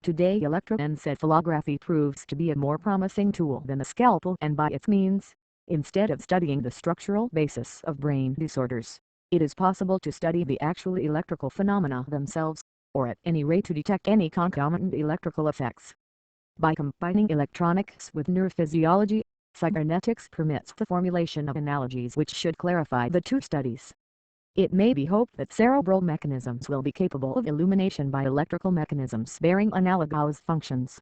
S1: Today electroencephalography proves to be a more promising tool than the scalpel, and by its means, instead of studying the structural basis of brain disorders, it is possible to study the actual electrical phenomena themselves, or at any rate to detect any concomitant electrical effects. By combining electronics with neurophysiology, cybernetics permits the formulation of analogies which should clarify the two studies. It may be hoped that cerebral mechanisms will be capable of illumination by electrical mechanisms bearing analogous functions.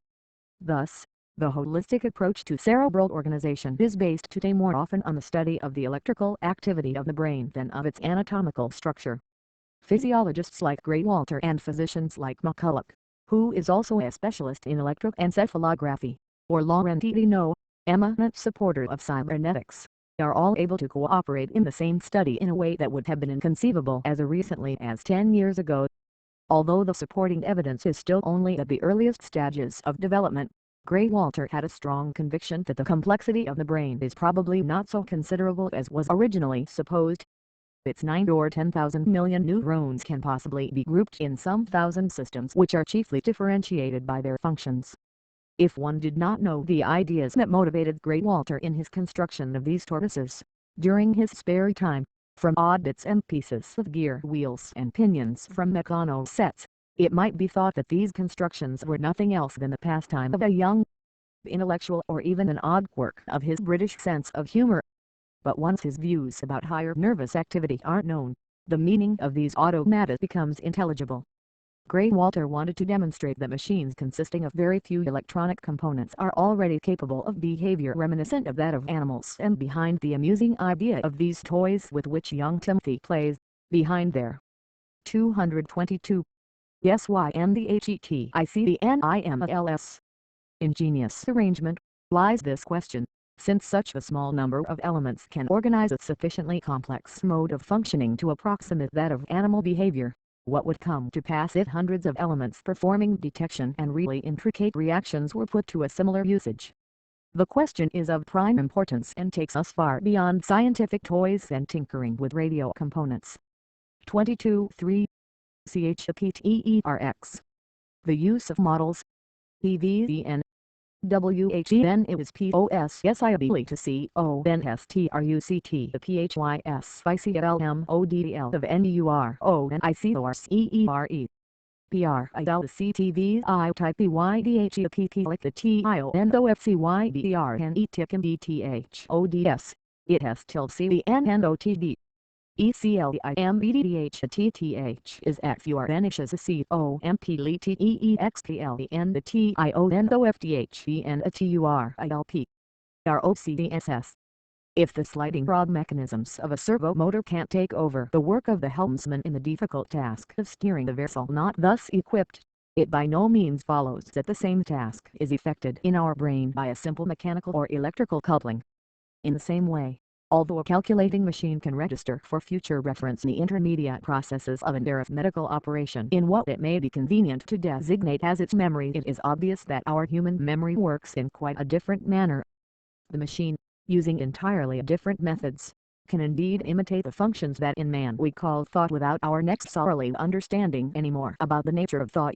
S1: Thus, the holistic approach to cerebral organization is based today more often on the study of the electrical activity of the brain than of its anatomical structure. Physiologists like Grey-Walter and physicians like McCulloch, who is also a specialist in electroencephalography, or Laurentino, eminent supporter of cybernetics, are all able to cooperate in the same study in a way that would have been inconceivable as recently as 10 years ago. Although the supporting evidence is still only at the earliest stages of development, Grey-Walter had a strong conviction that the complexity of the brain is probably not so considerable as was originally supposed. Its 9 or 10,000 million neurons can possibly be grouped in some thousand systems which are chiefly differentiated by their functions. If one did not know the ideas that motivated Grey-Walter in his construction of these tortoises, during his spare time, from odd bits and pieces of gear wheels and pinions from mechano sets, it might be thought that these constructions were nothing else than the pastime of a young intellectual or even an odd quirk of his British sense of humor. But once his views about higher nervous activity are known, the meaning of these automata becomes intelligible. Grey-Walter wanted to demonstrate that machines consisting of very few electronic components are already capable of behavior reminiscent of that of animals, and behind the amusing idea of these toys with which young Timothy plays, behind there 222 SYNDHETICTHENIMALS ingenious arrangement, lies this question: since such a small number of elements can organize a sufficiently complex mode of functioning to approximate that of animal behavior, what would come to pass if hundreds of elements performing detection and really intricate reactions were put to a similar usage? The question is of prime importance and takes us far beyond scientific toys and tinkering with radio components. 22.3 CHAPTERX. The use of models. PVN. WHEN it is POSSIBly to CONSTRUCT the PHYS FICLMODL of NURONICORCERE. PRIL the CTVI type PYDHEPP like the TIONOFCYBER and ETICM DTHODS. It has till CVN and OTD. ECLIMBDDH is XURNISH as a COMPLETEEXPL and the TIONOFDH and a TURILP. ROCDSS. If the sliding rod mechanisms of a servo motor can't take over the work of the helmsman in the difficult task of steering the vessel not thus equipped, it by no means follows that the same task is effected in our brain by a simple mechanical or electrical coupling. In the same way, although a calculating machine can register for future reference the intermediate processes of an arithmetical operation in what it may be convenient to designate as its memory, it is obvious that our human memory works in quite a different manner. The machine, using entirely different methods, can indeed imitate the functions that in man we call thought without our necessarily understanding any more about the nature of thought.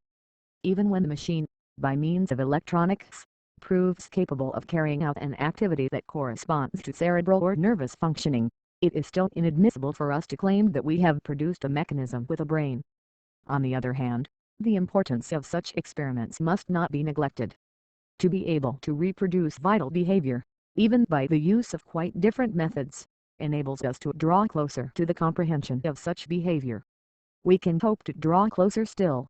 S1: Even when the machine, by means of electronics, proves capable of carrying out an activity that corresponds to cerebral or nervous functioning, it is still inadmissible for us to claim that we have produced a mechanism with a brain. On the other hand, the importance of such experiments must not be neglected. To be able to reproduce vital behavior, even by the use of quite different methods, enables us to draw closer to the comprehension of such behavior. We can hope to draw closer still.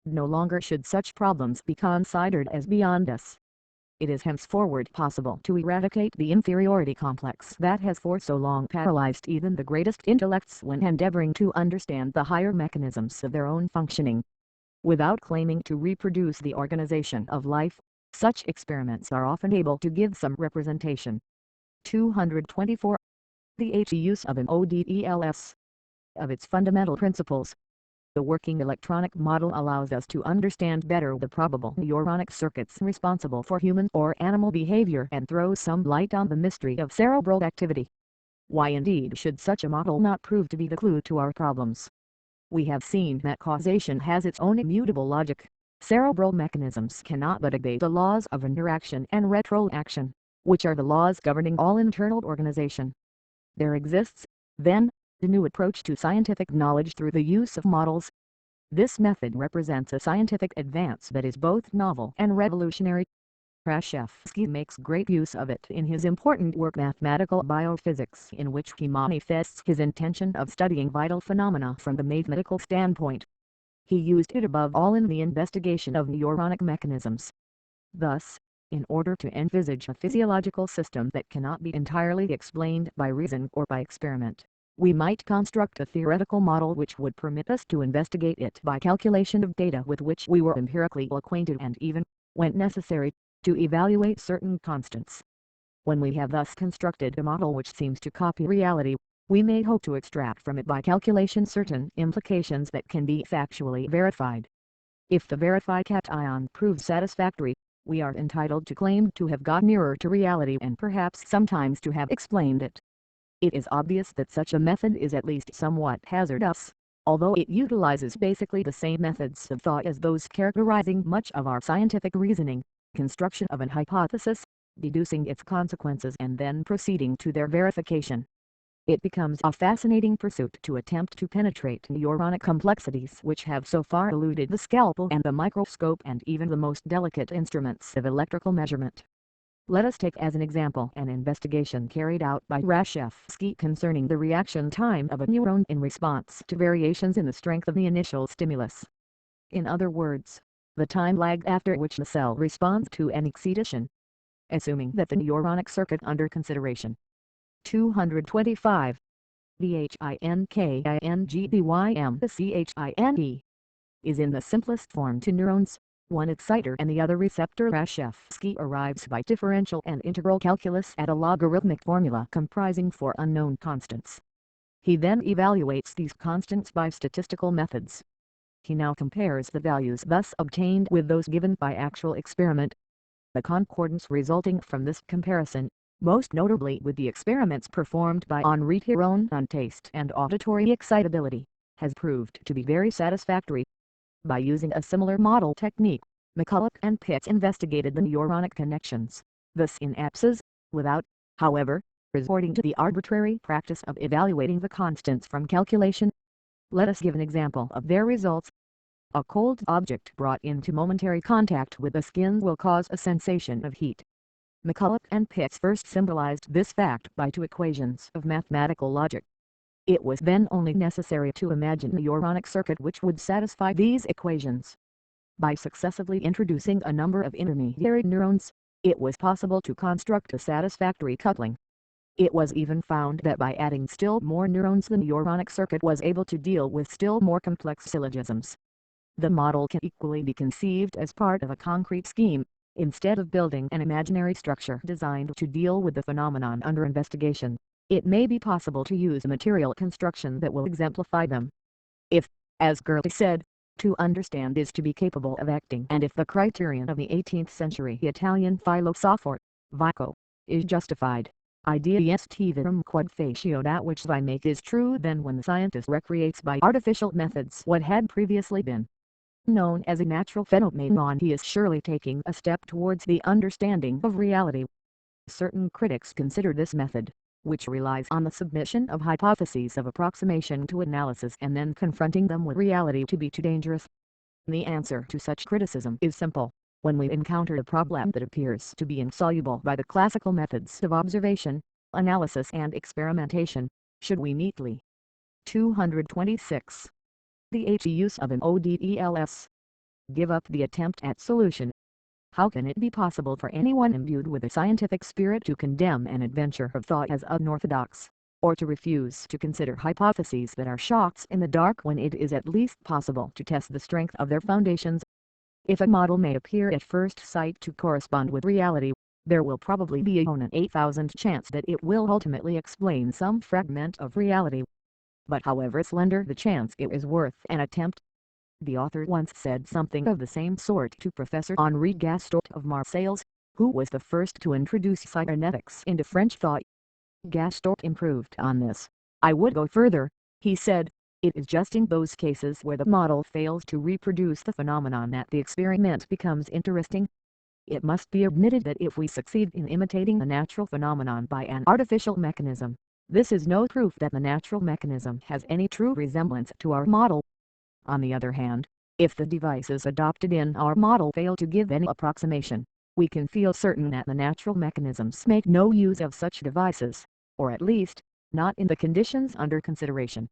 S1: No longer should such problems be considered as beyond us. It is henceforward possible to eradicate the inferiority complex that has for so long paralyzed even the greatest intellects when endeavoring to understand the higher mechanisms of their own functioning. Without claiming to reproduce the organization of life, such experiments are often able to give some representation. 224. The use of an ODELS. Of its fundamental principles. The working electronic model allows us to understand better the probable neuronic circuits responsible for human or animal behavior and throws some light on the mystery of cerebral activity. Why indeed should such a model not prove to be the clue to our problems? We have seen that causation has its own immutable logic. Cerebral mechanisms cannot but obey the laws of interaction and retroaction, which are the laws governing all internal organization. There exists, then, a new approach to scientific knowledge through the use of models. This method represents a scientific advance that is both novel and revolutionary. Krashevsky makes great use of it in his important work Mathematical Biophysics, in which he manifests his intention of studying vital phenomena from the mathematical standpoint. He used it above all in the investigation of neuronic mechanisms. Thus, in order to envisage a physiological system that cannot be entirely explained by reason or by experiment, we might construct a theoretical model which would permit us to investigate it by calculation of data with which we were empirically acquainted and even, when necessary, to evaluate certain constants. When we have thus constructed a model which seems to copy reality, we may hope to extract from it by calculation certain implications that can be factually verified. If the verified cation proves satisfactory, we are entitled to claim to have got nearer to reality and perhaps sometimes to have explained it. It is obvious that such a method is at least somewhat hazardous, although it utilizes basically the same methods of thought as those characterizing much of our scientific reasoning: construction of an hypothesis, deducing its consequences and then proceeding to their verification. It becomes a fascinating pursuit to attempt to penetrate neuronic complexities which have so far eluded the scalpel and the microscope and even the most delicate instruments of electrical measurement. Let us take as an example an investigation carried out by Rashevsky concerning the reaction time of a neuron in response to variations in the strength of the initial stimulus. In other words, the time lag after which the cell responds to an excitation. Assuming that the neuronic circuit under consideration 225 Thinkingdymchine is in the simplest form two neurons, one exciter and the other receptor. Rashevsky arrives by differential and integral calculus at a logarithmic formula comprising four unknown constants. He then evaluates these constants by statistical methods. He now compares the values thus obtained with those given by actual experiment. The concordance resulting from this comparison, most notably with the experiments performed by Henri Tirone on taste and auditory excitability, has proved to be very satisfactory. By using a similar model technique, McCulloch and Pitts investigated the neuronic connections, the synapses, without, however, resorting to the arbitrary practice of evaluating the constants from calculation. Let us give an example of their results. A cold object brought into momentary contact with the skin will cause a sensation of heat. McCulloch and Pitts first symbolized this fact by two equations of mathematical logic. It was then only necessary to imagine a neuronic circuit which would satisfy these equations. By successively introducing a number of intermediary neurons, it was possible to construct a satisfactory coupling. It was even found that by adding still more neurons the neuronic circuit was able to deal with still more complex syllogisms. The model can equally be conceived as part of a concrete scheme, instead of building an imaginary structure designed to deal with the phenomenon under investigation. It may be possible to use a material construction that will exemplify them. If, as Goethe said, to understand is to be capable of acting, and if the criterion of the 18th century Italian philosopher, Vico, is justified, idea est verum quod facio, that which I make is true, then when the scientist recreates by artificial methods what had previously been known as a natural phenomenon, he is surely taking a step towards the understanding of reality. Certain critics consider this method, which relies on the submission of hypotheses of approximation to analysis and then confronting them with reality, to be too dangerous. The answer to such criticism is simple. When we encounter a problem that appears to be insoluble by the classical methods of observation, analysis and experimentation, should we neatly 226. The use of an ODELS. Give up the attempt at solution. How can it be possible for anyone imbued with a scientific spirit to condemn an adventure of thought as unorthodox, or to refuse to consider hypotheses that are shots in the dark when it is at least possible to test the strength of their foundations? If a model may appear at first sight to correspond with reality, there will probably be an 8,000 chance that it will ultimately explain some fragment of reality. But however slender the chance, it is worth an attempt. The author once said something of the same sort to Professor Henri Gastot of Marseilles, who was the first to introduce cybernetics into French thought. Gastot improved on this. "I would go further," he said. "It is just in those cases where the model fails to reproduce the phenomenon that the experiment becomes interesting. It must be admitted that if we succeed in imitating a natural phenomenon by an artificial mechanism, this is no proof that the natural mechanism has any true resemblance to our model. On the other hand, if the devices adopted in our model fail to give any approximation, we can feel certain that the natural mechanisms make no use of such devices, or at least, not in the conditions under consideration."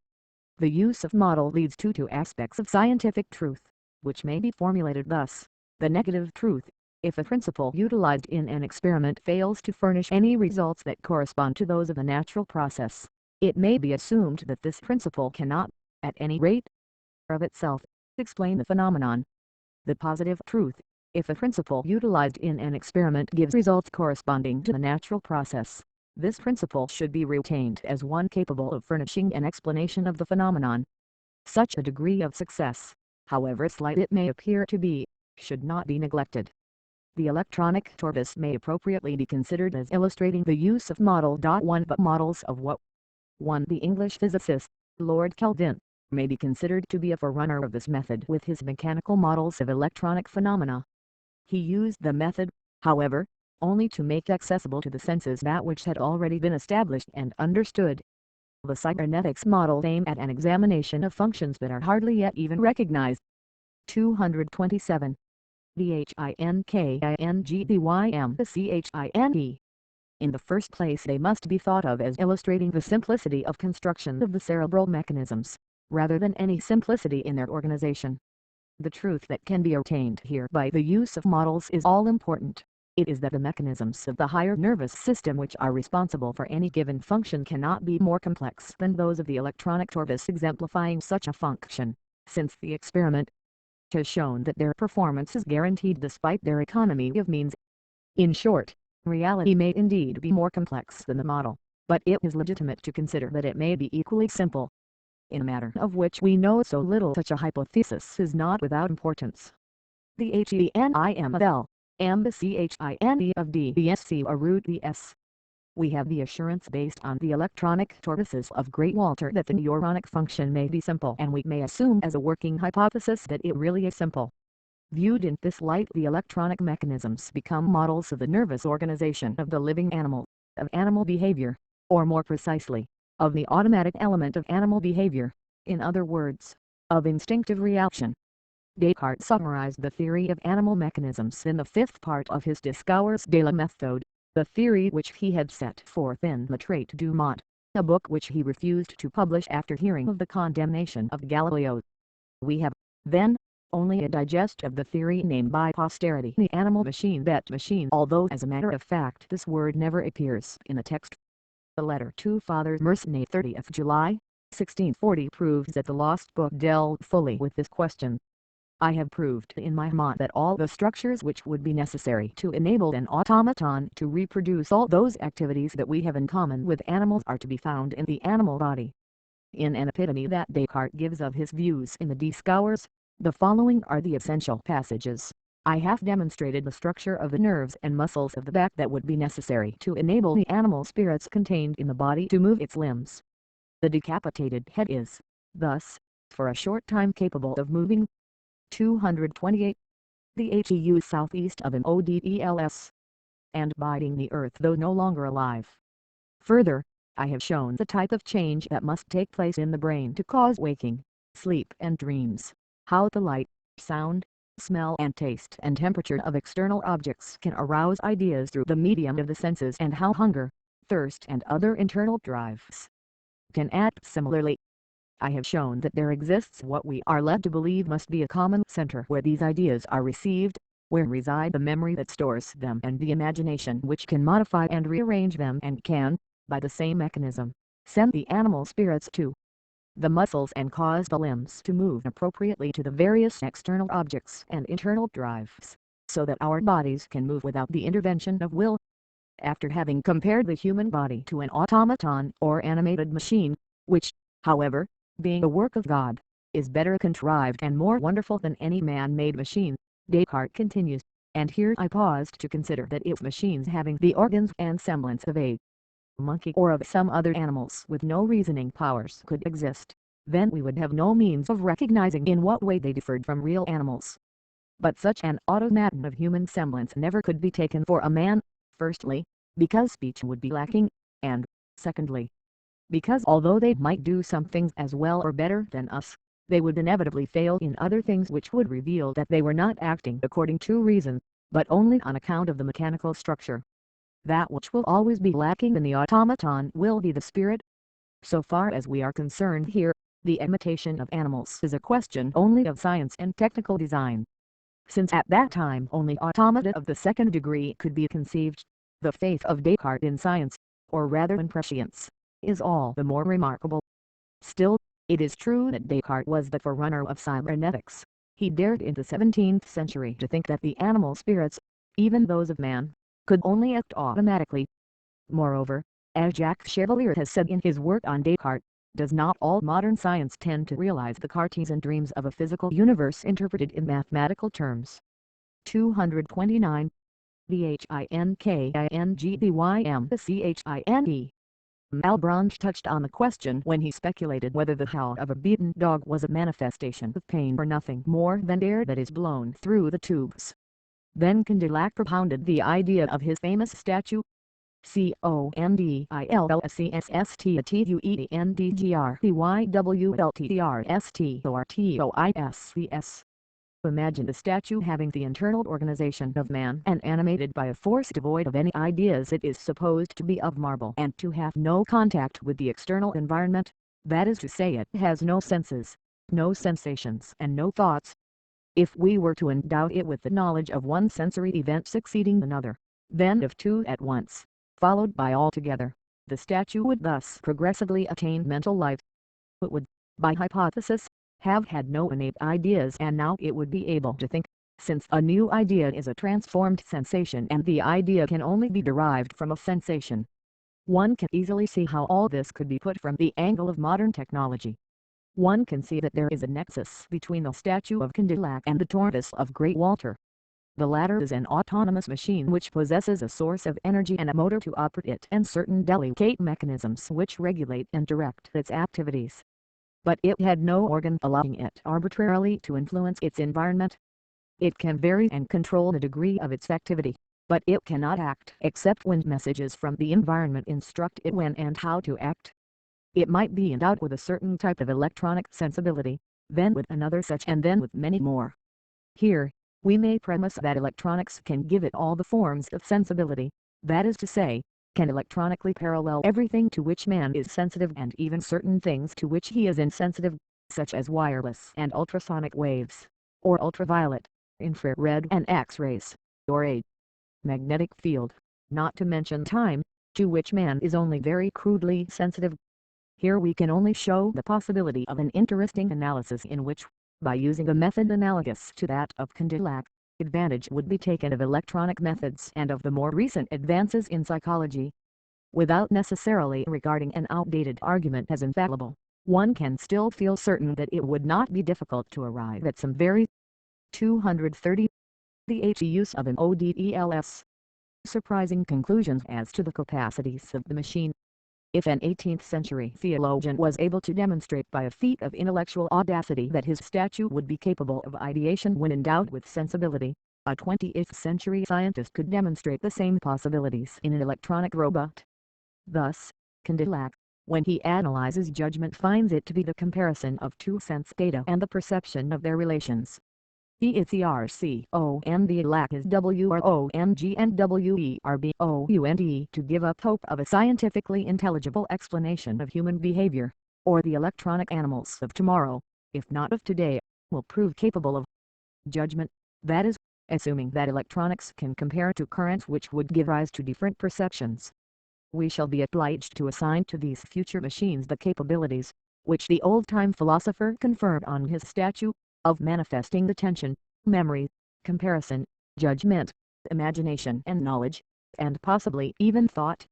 S1: The use of model leads to two aspects of scientific truth, which may be formulated thus. The negative truth: if a principle utilized in an experiment fails to furnish any results that correspond to those of the natural process, it may be assumed that this principle cannot, at any rate, of itself, explain the phenomenon. The positive truth: If a principle utilized in an experiment gives results corresponding to the natural process, this principle should be retained as one capable of furnishing an explanation of the phenomenon. Such a degree of success, however slight it may appear to be, should not be neglected. The electronic tortoise may appropriately be considered as illustrating the use of Model 1, but models of what? 1. The English physicist, Lord Kelvin, may be considered to be a forerunner of this method with his mechanical models of electronic phenomena. He used the method, however, only to make accessible to the senses that which had already been established and understood. The cybernetics model aim at an examination of functions that are hardly yet even recognized. 227. The Thinkingdymchine. In the first place, they must be thought of as illustrating the simplicity of construction of the cerebral mechanisms, rather than any simplicity in their organization. The truth that can be attained here by the use of models is all important. It is that the mechanisms of the higher nervous system which are responsible for any given function cannot be more complex than those of the electronic tortoise exemplifying such a function, since the experiment has shown that their performance is guaranteed despite their economy of means. In short, reality may indeed be more complex than the model, but it is legitimate to consider that it may be equally simple. In a matter of which we know so little, such a hypothesis is not without importance. The Thinkingdymchine of DBSC or root BS. We have the assurance based on the electronic tortoises of Great Walter that the neuronic function may be simple, and we may assume as a working hypothesis that it really is simple. Viewed in this light, the electronic mechanisms become models of the nervous organization of the living animal, of animal behavior, or more precisely, of the automatic element of animal behavior, in other words, of instinctive reaction. Descartes summarized the theory of animal mechanisms in the fifth part of his Discours de la méthode, the theory which he had set forth in the Traité du Mot, a book which he refused to publish after hearing of the condemnation of Galileo. We have, then, only a digest of the theory named by posterity the animal-machine bet machine, although as a matter of fact this word never appears in the text. The letter to Father Mercier 30th July, 1640 proves that the lost book dealt fully with this question. I have proved in my Mot that all the structures which would be necessary to enable an automaton to reproduce all those activities that we have in common with animals are to be found in the animal body. In an epitome that Descartes gives of his views in the Discours, the following are the essential passages. I have demonstrated the structure of the nerves and muscles of the back that would be necessary to enable the animal spirits contained in the body to move its limbs. The decapitated head is, thus, for a short time capable of moving. 228. The HEU southeast of an ODELS, and biding the earth though no longer alive. Further, I have shown the type of change that must take place in the brain to cause waking, sleep and dreams, how the light, sound, smell and taste and temperature of external objects can arouse ideas through the medium of the senses, and how hunger, thirst and other internal drives can act similarly. I have shown that there exists what we are led to believe must be a common center where these ideas are received, where reside the memory that stores them and the imagination which can modify and rearrange them and can, by the same mechanism, send the animal spirits to the muscles and cause the limbs to move appropriately to the various external objects and internal drives, so that our bodies can move without the intervention of will. After having compared the human body to an automaton or animated machine, which, however, being a work of God, is better contrived and more wonderful than any man-made machine, Descartes continues, and here I paused to consider that if machines having the organs and semblance of a monkey or of some other animals with no reasoning powers could exist, then we would have no means of recognizing in what way they differed from real animals. But such an automaton of human semblance never could be taken for a man, firstly, because speech would be lacking, and, secondly, because although they might do some things as well or better than us, they would inevitably fail in other things which would reveal that they were not acting according to reason, but only on account of the mechanical structure. That which will always be lacking in the automaton will be the spirit. So far as we are concerned here, the imitation of animals is a question only of science and technical design. Since at that time only automata of the second degree could be conceived, the faith of Descartes in science, or rather in prescience, is all the more remarkable. Still, it is true that Descartes was the forerunner of cybernetics. He dared in the 17th century to think that the animal spirits, even those of man, could only act automatically. Moreover, as Jacques Chevalier has said in his work on Descartes, does not all modern science tend to realize the Cartesian dreams of a physical universe interpreted in mathematical terms? 229. Thinkingdymchine. Malebranche touched on the question when he speculated whether the howl of a beaten dog was a manifestation of pain or nothing more than air that is blown through the tubes. Then Condillac propounded the idea of his famous statue, Condilacrustydywltstortys. Imagine the statue having the internal organization of man and animated by a force devoid of any ideas. It is supposed to be of marble and to have no contact with the external environment, that is to say it has no senses, no sensations and no thoughts. If we were to endow it with the knowledge of one sensory event succeeding another, then of two at once, followed by all together, the statue would thus progressively attain mental life. It would, by hypothesis, have had no innate ideas, and now it would be able to think, since a new idea is a transformed sensation and the idea can only be derived from a sensation. One can easily see how all this could be put from the angle of modern technology. One can see that there is a nexus between the statue of Condillac and the tortoise of Great Walter. The latter is an autonomous machine which possesses a source of energy and a motor to operate it and certain delicate mechanisms which regulate and direct its activities. But it had no organ allowing it arbitrarily to influence its environment. It can vary and control the degree of its activity, but it cannot act except when messages from the environment instruct it when and how to act. It might be endowed with a certain type of electronic sensibility, then with another such and then with many more. Here, we may premise that electronics can give it all the forms of sensibility, that is to say, can electronically parallel everything to which man is sensitive and even certain things to which he is insensitive, such as wireless and ultrasonic waves, or ultraviolet, infrared and X-rays, or a magnetic field, not to mention time, to which man is only very crudely sensitive. Here we can only show the possibility of an interesting analysis in which, by using a method analogous to that of Condillac, advantage would be taken of electronic methods and of the more recent advances in psychology. Without necessarily regarding an outdated argument as infallible, one can still feel certain that it would not be difficult to arrive at some very 230 the use of an ODELS. Surprising conclusions as to the capacities of the machine. If an 18th century theologian was able to demonstrate by a feat of intellectual audacity that his statue would be capable of ideation when endowed with sensibility, a 20th century scientist could demonstrate the same possibilities in an electronic robot. Thus, Condillac, when he analyzes judgment, finds it to be the comparison of two sense data and the perception of their relations. Thinking is WRONG and WERBOUND to give up hope of a scientifically intelligible explanation of human behavior, or the electronic animals of tomorrow, if not of today, will prove capable of judgment, that is, assuming that electronics can compare to currents which would give rise to different perceptions. We shall be obliged to assign to these future machines the capabilities, which the old-time philosopher conferred on his statue, of manifesting attention, memory, comparison, judgment, imagination and knowledge, and possibly even thought.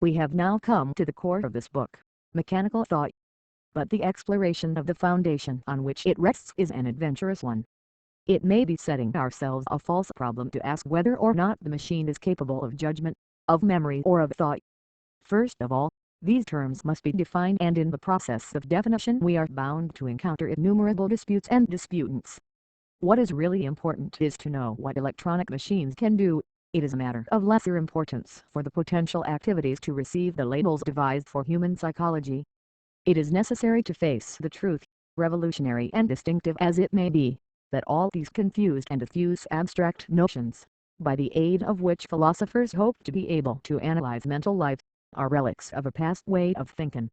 S1: We have now come to the core of this book, mechanical thought. But the exploration of the foundation on which it rests is an adventurous one. It may be setting ourselves a false problem to ask whether or not the machine is capable of judgment, of memory or of thought. First of all, these terms must be defined, and in the process of definition we are bound to encounter innumerable disputes and disputants. What is really important is to know what electronic machines can do. It is a matter of lesser importance for the potential activities to receive the labels devised for human psychology. It is necessary to face the truth, revolutionary and distinctive as it may be, that all these confused and diffuse abstract notions, by the aid of which philosophers hope to be able to analyze mental life, are relics of a past way of thinking.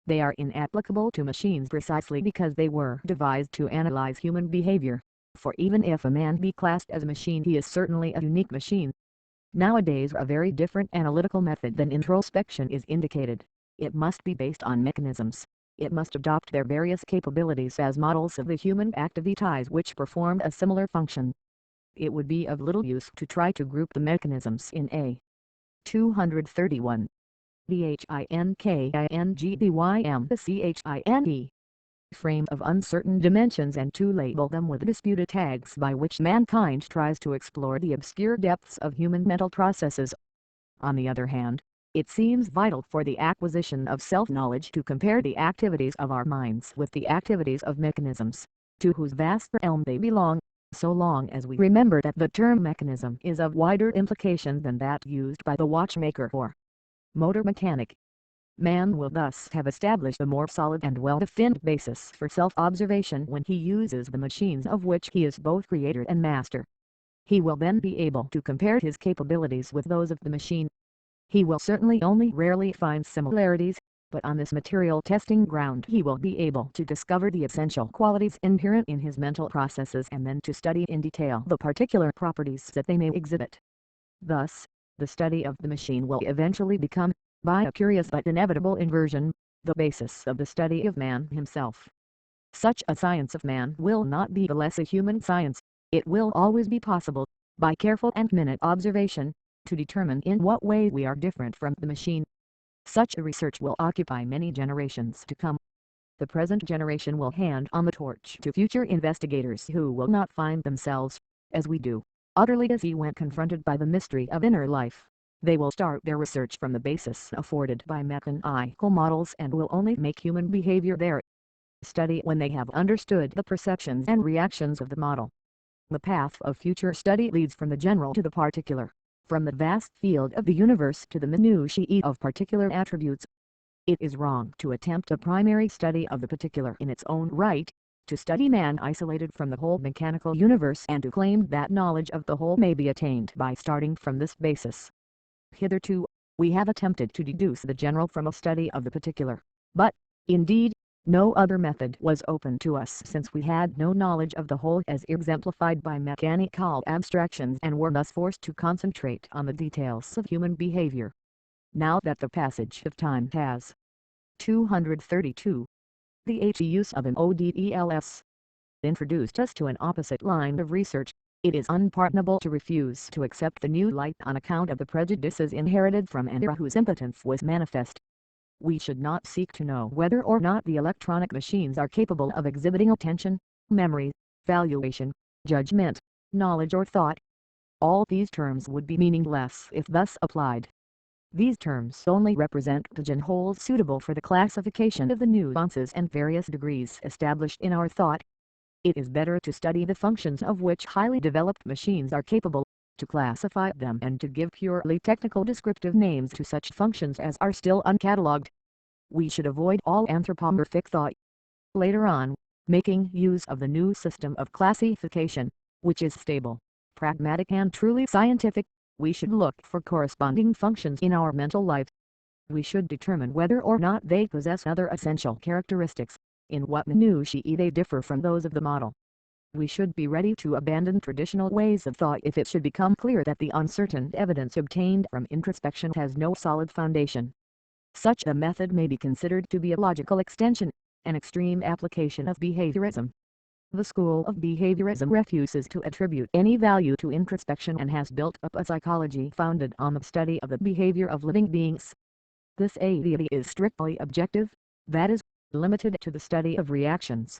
S1: They are inapplicable to machines precisely because they were devised to analyze human behavior, for even if a man be classed as a machine, he is certainly a unique machine. Nowadays a very different analytical method than introspection is indicated. It must be based on mechanisms, it must adopt their various capabilities as models of the human activities which perform a similar function. It would be of little use to try to group the mechanisms in a 231 Thinkingdymchine frame of uncertain dimensions and to label them with disputed tags by which mankind tries to explore the obscure depths of human mental processes. On the other hand, it seems vital for the acquisition of self-knowledge to compare the activities of our minds with the activities of mechanisms, to whose vast realm they belong, so long as we remember that the term mechanism is of wider implication than that used by the watchmaker or motor mechanic. Man will thus have established a more solid and well-defined basis for self-observation when he uses the machines of which he is both creator and master. He will then be able to compare his capabilities with those of the machine. He will certainly only rarely find similarities, but on this material testing ground he will be able to discover the essential qualities inherent in his mental processes and then to study in detail the particular properties that they may exhibit. Thus, the study of the machine will eventually become, by a curious but inevitable inversion, the basis of the study of man himself. Such a science of man will not be the less a human science. It will always be possible, by careful and minute observation, to determine in what way we are different from the machine. Such a research will occupy many generations to come. The present generation will hand on the torch to future investigators who will not find themselves, as we do, utterly dizzy when confronted by the mystery of inner life. They will start their research from the basis afforded by mechanical models and will only make human behavior their study when they have understood the perceptions and reactions of the model. The path of future study leads from the general to the particular, from the vast field of the universe to the minutiae of particular attributes. It is wrong to attempt a primary study of the particular in its own right, to study man isolated from the whole mechanical universe and to claim that knowledge of the whole may be attained by starting from this basis. Hitherto, we have attempted to deduce the general from a study of the particular, but, indeed, no other method was open to us since we had no knowledge of the whole as exemplified by mechanical abstractions and were thus forced to concentrate on the details of human behavior. Now that the passage of time has 232, the use of models introduced us to an opposite line of research, it is unpardonable to refuse to accept the new light on account of the prejudices inherited from an era whose impotence was manifest. We should not seek to know whether or not the electronic machines are capable of exhibiting attention, memory, valuation, judgment, knowledge or thought. All these terms would be meaningless if thus applied. These terms only represent pigeonholes suitable for the classification of the nuances and various degrees established in our thought. It is better to study the functions of which highly developed machines are capable, to classify them and to give purely technical descriptive names to such functions as are still uncatalogued. We should avoid all anthropomorphic thought. Later on, making use of the new system of classification, which is stable, pragmatic and truly scientific, we should look for corresponding functions in our mental life. We should determine whether or not they possess other essential characteristics, in what minutiae they differ from those of the model. We should be ready to abandon traditional ways of thought if it should become clear that the uncertain evidence obtained from introspection has no solid foundation. Such a method may be considered to be a logical extension, an extreme application of behaviorism. The school of behaviorism refuses to attribute any value to introspection and has built up a psychology founded on the study of the behavior of living beings. This idea is strictly objective, that is, limited to the study of reactions.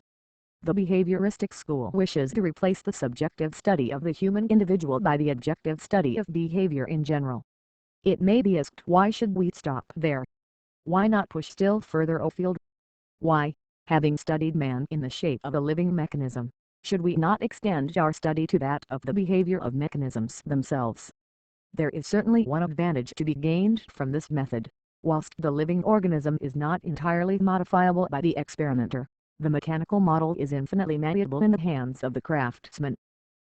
S1: The behavioristic school wishes to replace the subjective study of the human individual by the objective study of behavior in general. It may be asked, why should we stop there? Why not push still further afield? Why, having studied man in the shape of a living mechanism, should we not extend our study to that of the behavior of mechanisms themselves? There is certainly one advantage to be gained from this method. Whilst the living organism is not entirely modifiable by the experimenter, the mechanical model is infinitely malleable in the hands of the craftsman.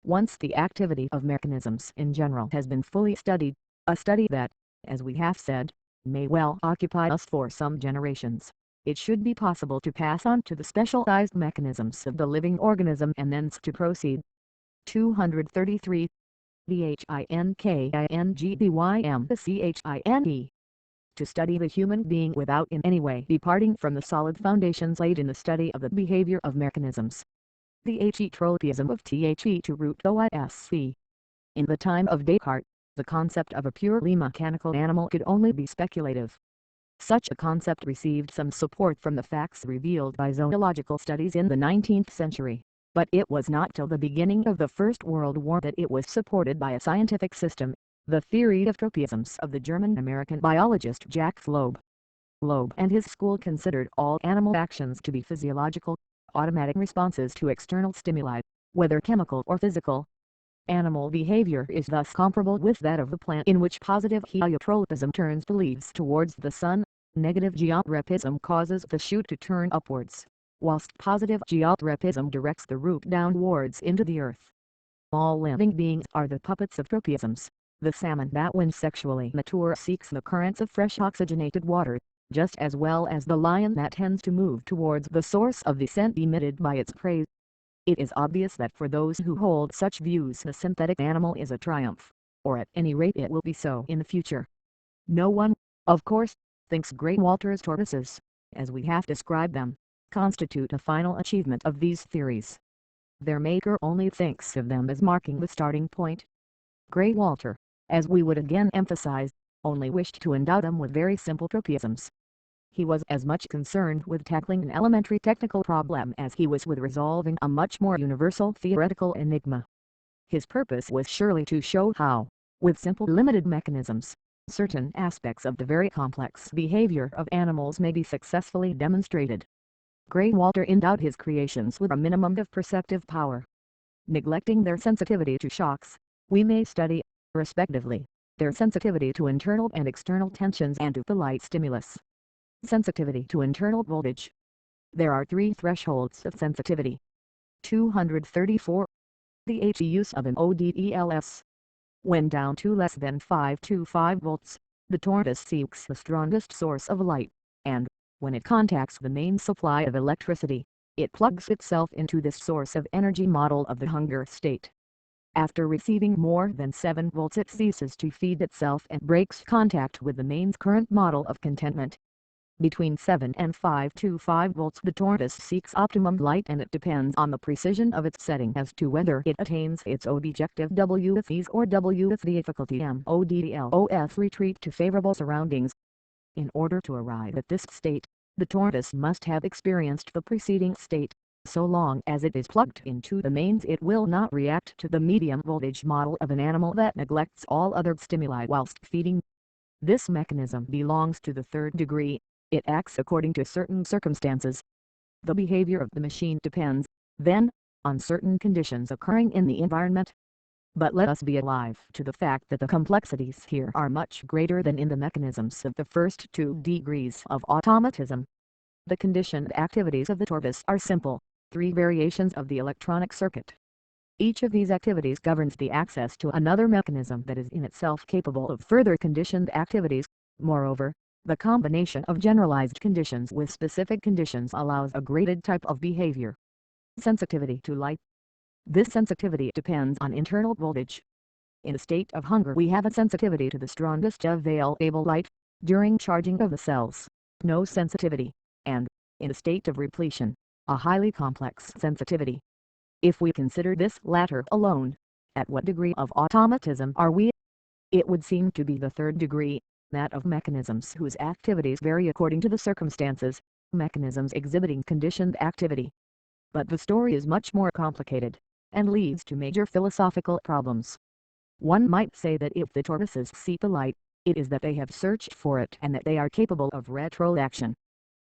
S1: Once the activity of mechanisms in general has been fully studied, a study that, as we have said, may well occupy us for some generations, it should be possible to pass on to the specialized mechanisms of the living organism and thence to proceed. 233. Thinkingdymchine to study the human being without in any way departing from the solid foundations laid in the study of the behavior of mechanisms. The heteropism of the to root OISC. In the time of Descartes, the concept of a purely mechanical animal could only be speculative. Such a concept received some support from the facts revealed by zoological studies in the 19th century, but it was not till the beginning of the First World War that it was supported by a scientific system, the theory of tropisms of the German-American biologist Jacques Loeb. Loeb and his school considered all animal actions to be physiological, automatic responses to external stimuli, whether chemical or physical. Animal behavior is thus comparable with that of the plant, in which positive heliotropism turns the leaves towards the sun, negative geotropism causes the shoot to turn upwards, whilst positive geotropism directs the root downwards into the earth. All living beings are the puppets of tropisms. The salmon that when sexually mature seeks the currents of fresh oxygenated water, just as well as the lion that tends to move towards the source of the scent emitted by its prey. It is obvious that for those who hold such views the synthetic animal is a triumph, or at any rate it will be so in the future. No one, of course, thinks Grey Walter's tortoises, as we have described them, constitute a final achievement of these theories. Their maker only thinks of them as marking the starting point. Grey Walter, as we would again emphasize, only wished to endow them with very simple tropisms. He was as much concerned with tackling an elementary technical problem as he was with resolving a much more universal theoretical enigma. His purpose was surely to show how, with simple limited mechanisms, certain aspects of the very complex behavior of animals may be successfully demonstrated. Grey Walter endowed his creations with a minimum of perceptive power. Neglecting their sensitivity to shocks, we may study, respectively, their sensitivity to internal and external tensions and to the light stimulus. Sensitivity to internal voltage. There are three thresholds of sensitivity. 234. The use of an ODELS. When down to less than 525 volts, the tortoise seeks the strongest source of light, and, when it contacts the main supply of electricity, it plugs itself into this source of energy model of the hunger state. After receiving more than 7 volts it ceases to feed itself and breaks contact with the mains current model of contentment. Between 7 and 525 volts the tortoise seeks optimum light, and it depends on the precision of its setting as to whether it attains its objective WFEs or WF difficulty MODLOS retreat to favorable surroundings. In order to arrive at this state, the tortoise must have experienced the preceding state. So long as it is plugged into the mains it will not react to the medium voltage model of an animal that neglects all other stimuli whilst feeding. This mechanism belongs to the third degree. It acts according to certain circumstances. The behavior of the machine depends, then, on certain conditions occurring in the environment. But let us be alive to the fact that the complexities here are much greater than in the mechanisms of the first 2 degrees of automatism. The conditioned activities of the tortoise are simple, 3 variations of the electronic circuit. Each of these activities governs the access to another mechanism that is in itself capable of further conditioned activities. Moreover, the combination of generalized conditions with specific conditions allows a graded type of behavior. Sensitivity to light. This sensitivity depends on internal voltage. In a state of hunger we have a sensitivity to the strongest available light, during charging of the cells, no sensitivity, and, in a state of repletion, a highly complex sensitivity. If we consider this latter alone, at what degree of automatism are we? It would seem to be the third degree, that of mechanisms whose activities vary according to the circumstances, mechanisms exhibiting conditioned activity. But the story is much more complicated, and leads to major philosophical problems. One might say that if the tortoises seek the light, it is that they have searched for it and that they are capable of retroaction.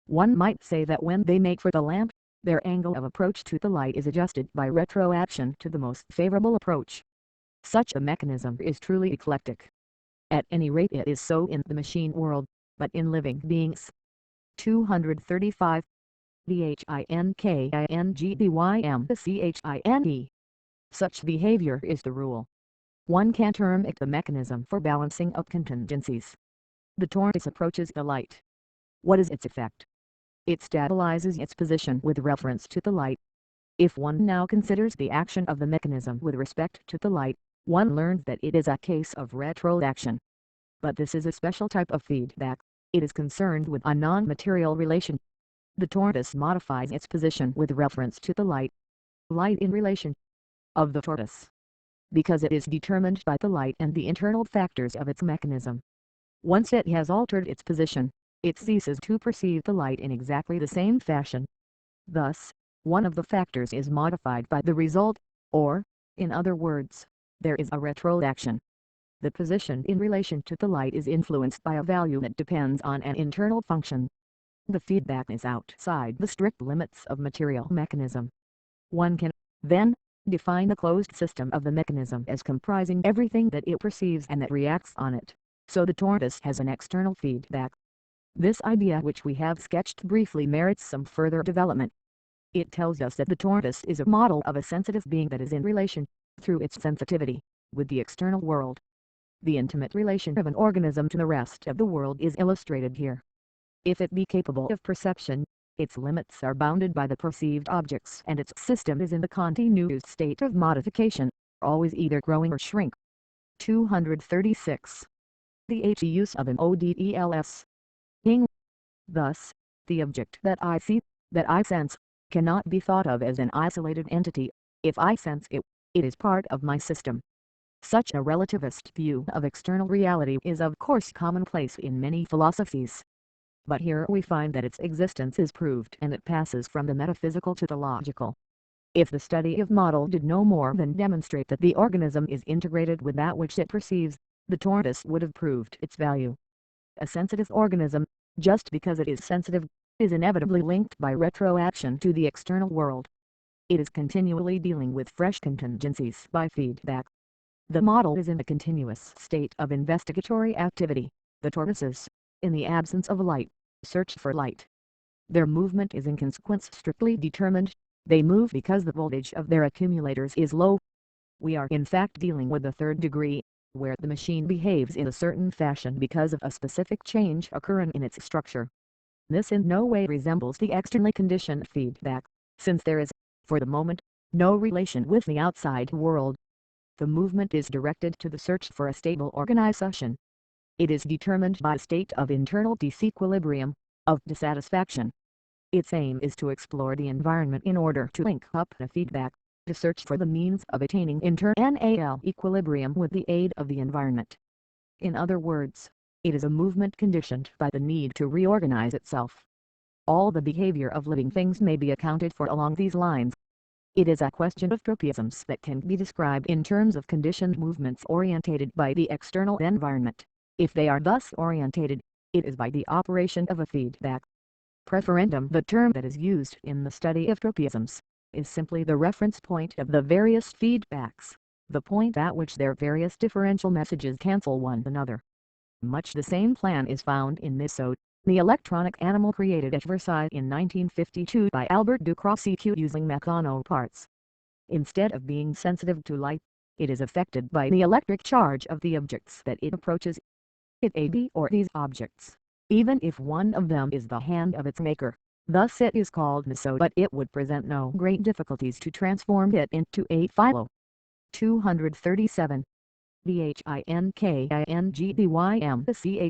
S1: One might say that when they make for the lamp, their angle of approach to the light is adjusted by retroaction to the most favorable approach. Such a mechanism is truly eclectic. At any rate it is so in the machine world, but in living beings. 235. Thinkingdymchine. Such behavior is the rule. One can term it the mechanism for balancing of contingencies. The tortoise approaches the light. What is its effect? It stabilizes its position with reference to the light. If one now considers the action of the mechanism with respect to the light, one learns that it is a case of retroaction. But this is a special type of feedback, It is concerned with a non-material relation. The tortoise modifies its position with reference to the light in relation of the tortoise, because it is determined by the light and the internal factors of its mechanism. Once it has altered its position, it ceases to perceive the light in exactly the same fashion. Thus, one of the factors is modified by the result, or, in other words, there is a retroaction. The position in relation to the light is influenced by a value that depends on an internal function. The feedback is outside the strict limits of material mechanism. One can, then, define the closed system of the mechanism as comprising everything that it perceives and that reacts on it, so the tortoise has an external feedback. This idea, which we have sketched briefly, merits some further development. It tells us that the tortoise is a model of a sensitive being that is in relation, through its sensitivity, with the external world. The intimate relation of an organism to the rest of the world is illustrated here. If it be capable of perception, its limits are bounded by the perceived objects and its system is in the continuous state of modification, always either growing or shrink. 236. The use of an odels. Thus, the object that I see, that I sense, cannot be thought of as an isolated entity. If I sense it, it is part of my system. Such a relativist view of external reality is of course commonplace in many philosophies. But here we find that its existence is proved and it passes from the metaphysical to the logical. If the study of model did no more than demonstrate that the organism is integrated with that which it perceives, the tortoise would have proved its value. A sensitive organism, just because it is sensitive, is inevitably linked by retroaction to the external world. It is continually dealing with fresh contingencies by feedback. The model is in a continuous state of investigatory activity. The tortoises, in the absence of light, search for light. Their movement is in consequence strictly determined. They move because the voltage of their accumulators is low. We are in fact dealing with the third degree, where the machine behaves in a certain fashion because of a specific change occurring in its structure. This in no way resembles the externally conditioned feedback, since there is, for the moment, no relation with the outside world. The movement is directed to the search for a stable organization. It is determined by a state of internal disequilibrium, of dissatisfaction. Its aim is to explore the environment in order to link up the feedback, to search for the means of attaining internal equilibrium with the aid of the environment. In other words, it is a movement conditioned by the need to reorganize itself. All the behavior of living things may be accounted for along these lines. It is a question of tropisms that can be described in terms of conditioned movements orientated by the external environment. If they are thus orientated, it is by the operation of a feedback. Preferendum, the term that is used in the study of tropisms, is simply the reference point of the various feedbacks, the point at which their various differential messages cancel one another. Much the same plan is found in Missot, the electronic animal created at Versailles in 1952 by Albert de Croisic using Meccano parts. Instead of being sensitive to light, it is affected by the electric charge of the objects that it approaches. It may be or these objects, even if one of them is the hand of its maker. Thus it is called Missot, but it would present no great difficulties to transform it into a philo. 237. Thinkingdym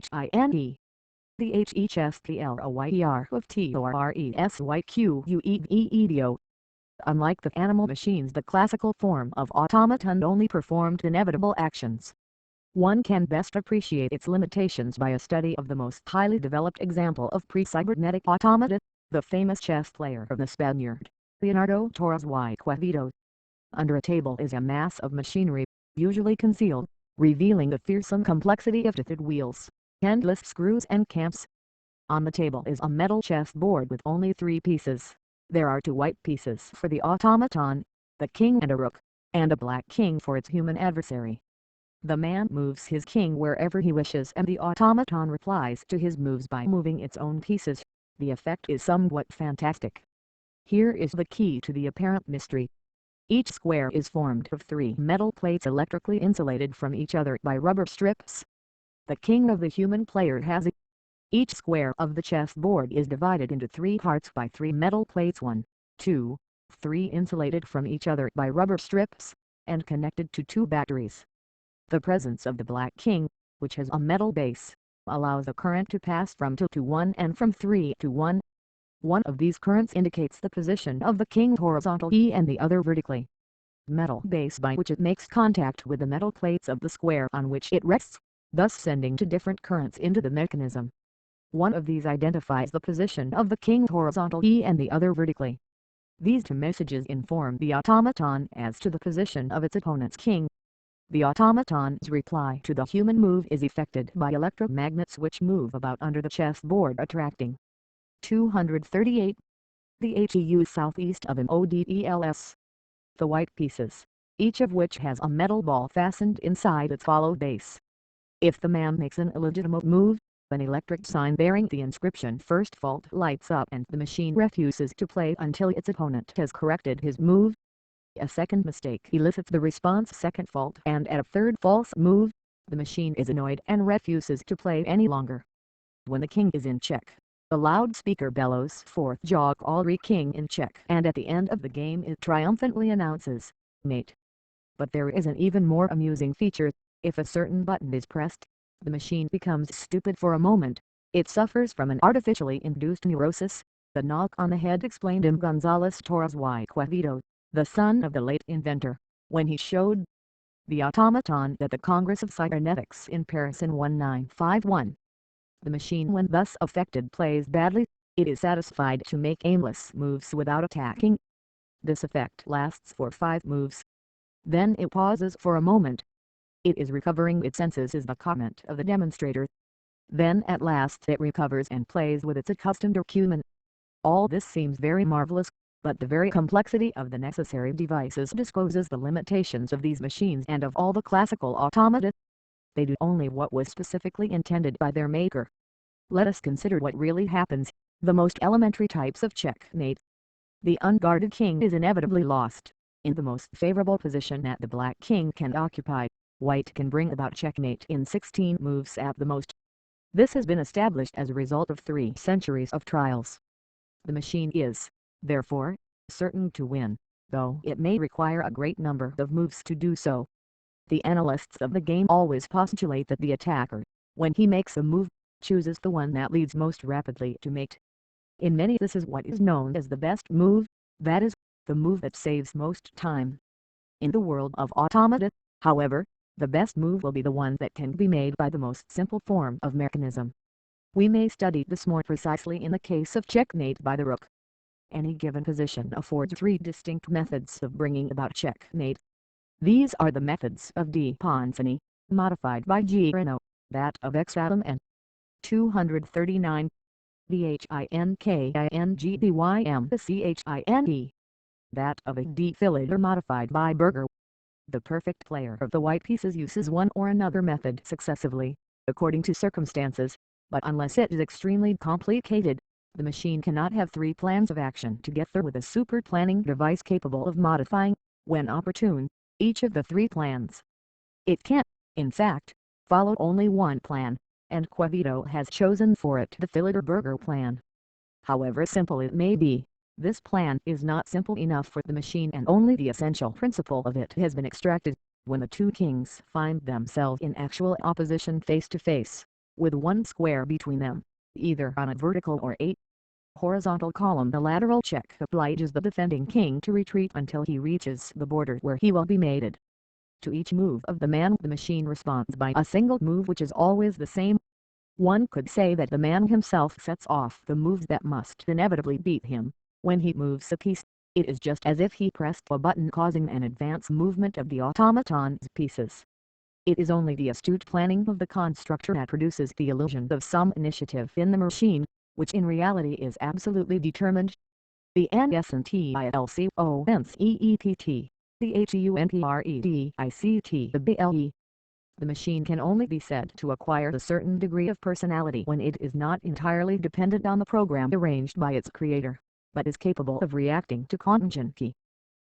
S1: chine. The HESPLOYER of TORESYQUEEDO. Unlike the animal machines, the classical form of automaton only performed inevitable actions. One can best appreciate its limitations by a study of the most highly developed example of pre-cybernetic automata, the famous chess player of the Spaniard, Leonardo Torres y Quevedo. Under a table is a mass of machinery, usually concealed, revealing the fearsome complexity of tethered wheels, endless screws and clamps. On the table is a metal chess board with only 3 pieces. There are 2 white pieces for the automaton, the king and a rook, and a black king for its human adversary. The man moves his king wherever he wishes and the automaton replies to his moves by moving its own pieces. The effect is somewhat fantastic. Here is the key to the apparent mystery. Each square is formed of 3 metal plates electrically insulated from each other by rubber strips. The king of the human player has it. Each square of the chess board is divided into 3 parts by 3 metal plates, 1, 2, 3 insulated from each other by rubber strips, and connected to 2 batteries. The presence of the black king, which has a metal base, allows a current to pass from 2 to 1 and from 3 to 1. One of these currents indicates the position of the king horizontally and the other vertically. Metal base by which it makes contact with the metal plates of the square on which it rests, thus sending two different currents into the mechanism. One of these identifies the position of the king horizontally and the other vertically. These two messages inform the automaton as to the position of its opponent's king. The automaton's reply to the human move is effected by electromagnets which move about under the chessboard attracting. 238. The HEU southeast of an ODELS. The white pieces, each of which has a metal ball fastened inside its hollow base. If the man makes an illegitimate move, an electric sign bearing the inscription "First Fault" lights up and the machine refuses to play until its opponent has corrected his move. A second mistake elicits the response "Second Fault" and at a third false move, the machine is annoyed and refuses to play any longer. When the king is in check, the loudspeaker bellows forth "Jog all re king in check," and at the end of the game it triumphantly announces, "Mate." But there is an even more amusing feature. If a certain button is pressed, the machine becomes stupid for a moment. It suffers from an artificially induced neurosis. The knock on the head explained in González Torres y Quevedo, the son of the late inventor, when he showed the automaton at the Congress of Cybernetics in Paris in 1951. The machine, when thus affected, plays badly. It is satisfied to make aimless moves without attacking. This effect lasts for 5 moves. Then it pauses for a moment. It is recovering its senses is the comment of the demonstrator. Then at last it recovers and plays with its accustomed acumen. All this seems very marvelous, but the very complexity of the necessary devices discloses the limitations of these machines and of all the classical automata. They do only what was specifically intended by their maker. Let us consider what really happens. The most elementary types of checkmate. The unguarded king is inevitably lost. In the most favorable position that the black king can occupy, white can bring about checkmate in 16 moves at the most. This has been established as a result of 3 centuries of trials. The machine is, therefore, certain to win, though it may require a great number of moves to do so. The analysts of the game always postulate that the attacker, when he makes a move, chooses the one that leads most rapidly to mate. In many this is what is known as the best move, that is, the move that saves most time. In the world of automata, however, the best move will be the one that can be made by the most simple form of mechanism. We may study this more precisely in the case of checkmate by the rook. Any given position affords 3 distinct methods of bringing about checkmate. These are the methods of D. Ponzini, modified by G. Reno, that of X. Adam and 239. The Thinkingdym, that of a D. Philader modified by Berger. The perfect player of the white pieces uses one or another method successively, according to circumstances, but unless it is extremely complicated, the machine cannot have 3 plans of action together with a super planning device capable of modifying, when opportune, each of the 3 plans. It can, in fact, follow only one plan, and Quevedo has chosen for it the Philader-Berger plan. However simple it may be, this plan is not simple enough for the machine, and only the essential principle of it has been extracted. When the 2 kings find themselves in actual opposition face to face, with one square between them, either on a vertical or a horizontal column, the lateral check obliges the defending king to retreat until he reaches the border where he will be mated. To each move of the man the machine responds by a single move which is always the same. One could say that the man himself sets off the moves that must inevitably beat him. When he moves a piece, it is just as if he pressed a button causing an advance movement of the automaton's pieces. It is only the astute planning of the constructor that produces the illusion of some initiative in the machine, which in reality is absolutely determined. The NSNTILCONCEEPT, the HEUNPREDICT, the BLE. The machine can only be said to acquire a certain degree of personality when it is not entirely dependent on the program arranged by its creator, but is capable of reacting to contingency.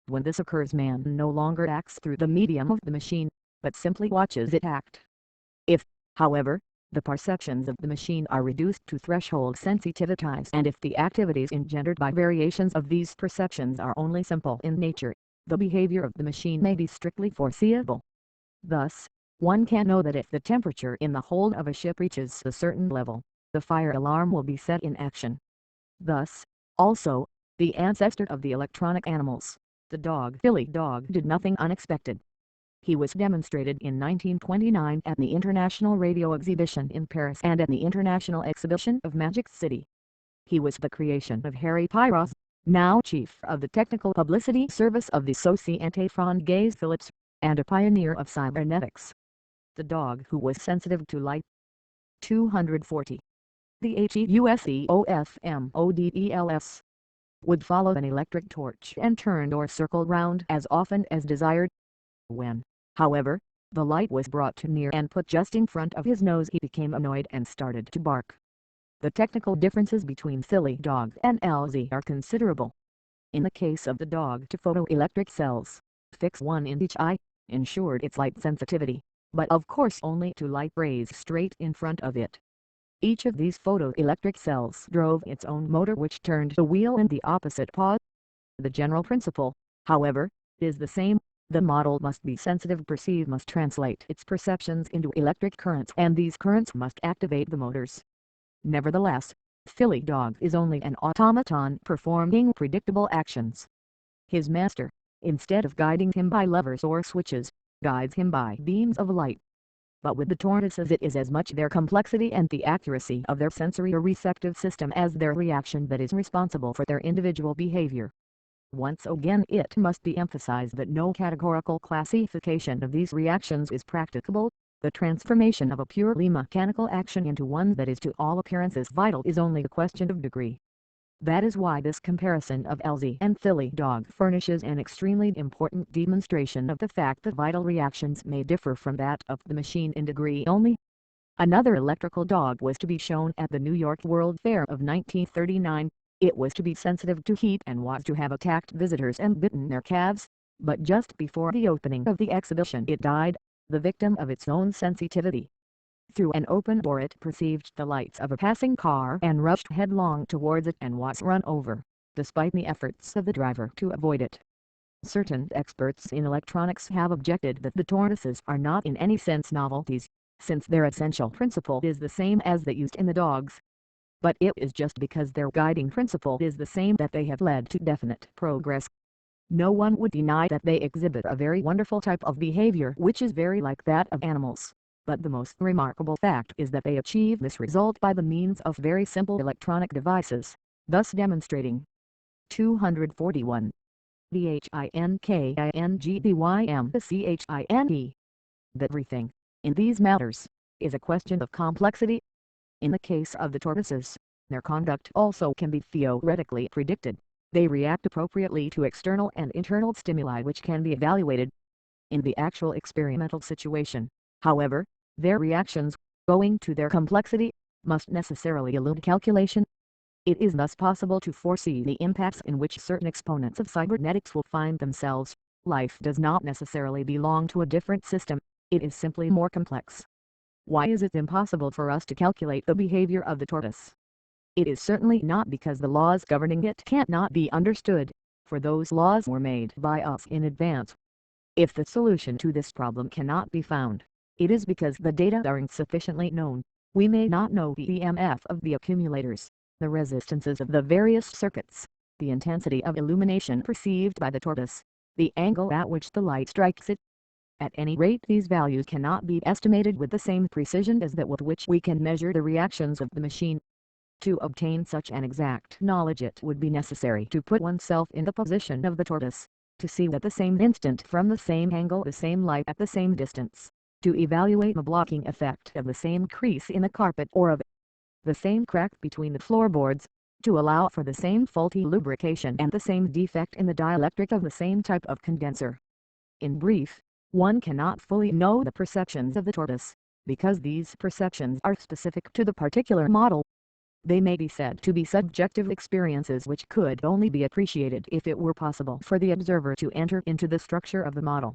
S1: When this occurs, man no longer acts through the medium of the machine, but simply watches it act. If, however, the perceptions of the machine are reduced to threshold sensitivities, and if the activities engendered by variations of these perceptions are only simple in nature, the behavior of the machine may be strictly foreseeable. Thus, One can know that if the temperature in the hold of a ship reaches a certain level, the fire alarm will be set in action. Thus, also, the ancestor of the electronic animals, the dog Philly dog, did nothing unexpected. He was demonstrated in 1929 at the International Radio Exhibition in Paris and at the International Exhibition of Magic City. He was the creation of Harry Pyros, now chief of the technical publicity service of the Société Française Philips, and a pioneer of cybernetics. The dog who was sensitive to light. 240. The HEUSEOFMODELS would follow an electric torch and turn or circle round as often as desired. When, however, the light was brought too near and put just in front of his nose, he became annoyed and started to bark. The technical differences between Philly dog and LZ are considerable. In the case of the dog, two photoelectric cells, fixed one in each eye, ensured its light sensitivity, but of course only to light rays straight in front of it. Each of these photoelectric cells drove its own motor which turned the wheel in the opposite paw. The general principle, however, is the same. The model must be sensitive. Perceive must translate its perceptions into electric currents, and these currents must activate the motors. Nevertheless, Philly dog is only an automaton performing predictable actions. His master, instead of guiding him by levers or switches, guides him by beams of light. But with the tortoises it is as much their complexity and the accuracy of their sensory or receptive system as their reaction that is responsible for their individual behavior. Once again it must be emphasized that no categorical classification of these reactions is practicable. The transformation of a purely mechanical action into one that is to all appearances vital is only a question of degree. That is why this comparison of LZ and Philly dog furnishes an extremely important demonstration of the fact that vital reactions may differ from that of the machine in degree only. Another electrical dog was to be shown at the New York World Fair of 1939. It was to be sensitive to heat and was to have attacked visitors and bitten their calves, but just before the opening of the exhibition it died, the victim of its own sensitivity. Through an open door it perceived the lights of a passing car and rushed headlong towards it and was run over, despite the efforts of the driver to avoid it. Certain experts in electronics have objected that the tortoises are not in any sense novelties, since their essential principle is the same as that used in the dogs. But it is just because their guiding principle is the same that they have led to definite progress. No one would deny that they exhibit a very wonderful type of behavior which is very like that of animals, but the most remarkable fact is that they achieve this result by the means of very simple electronic devices, thus demonstrating. 241. The Thinkingdymchine that everything, in these matters, is a question of complexity. In the case of the tortoises, their conduct also can be theoretically predicted. They react appropriately to external and internal stimuli which can be evaluated. In the actual experimental situation, however, their reactions, owing to their complexity, must necessarily elude calculation. It is thus possible to foresee the impacts in which certain exponents of cybernetics will find themselves. Life does not necessarily belong to a different system, it is simply more complex. Why is it impossible for us to calculate the behavior of the tortoise? It is certainly not because the laws governing it cannot be understood, for those laws were made by us in advance. If the solution to this problem cannot be found, it is because the data are insufficiently known. We may not know the EMF of the accumulators, the resistances of the various circuits, the intensity of illumination perceived by the tortoise, the angle at which the light strikes it. At any rate, these values cannot be estimated with the same precision as that with which we can measure the reactions of the machine. To obtain such an exact knowledge it would be necessary to put oneself in the position of the tortoise, to see at the same instant from the same angle the same light at the same distance, to evaluate the blocking effect of the same crease in the carpet or of the same crack between the floorboards, to allow for the same faulty lubrication and the same defect in the dielectric of the same type of condenser. In brief, one cannot fully know the perceptions of the tortoise, because these perceptions are specific to the particular model. They may be said to be subjective experiences which could only be appreciated if it were possible for the observer to enter into the structure of the model.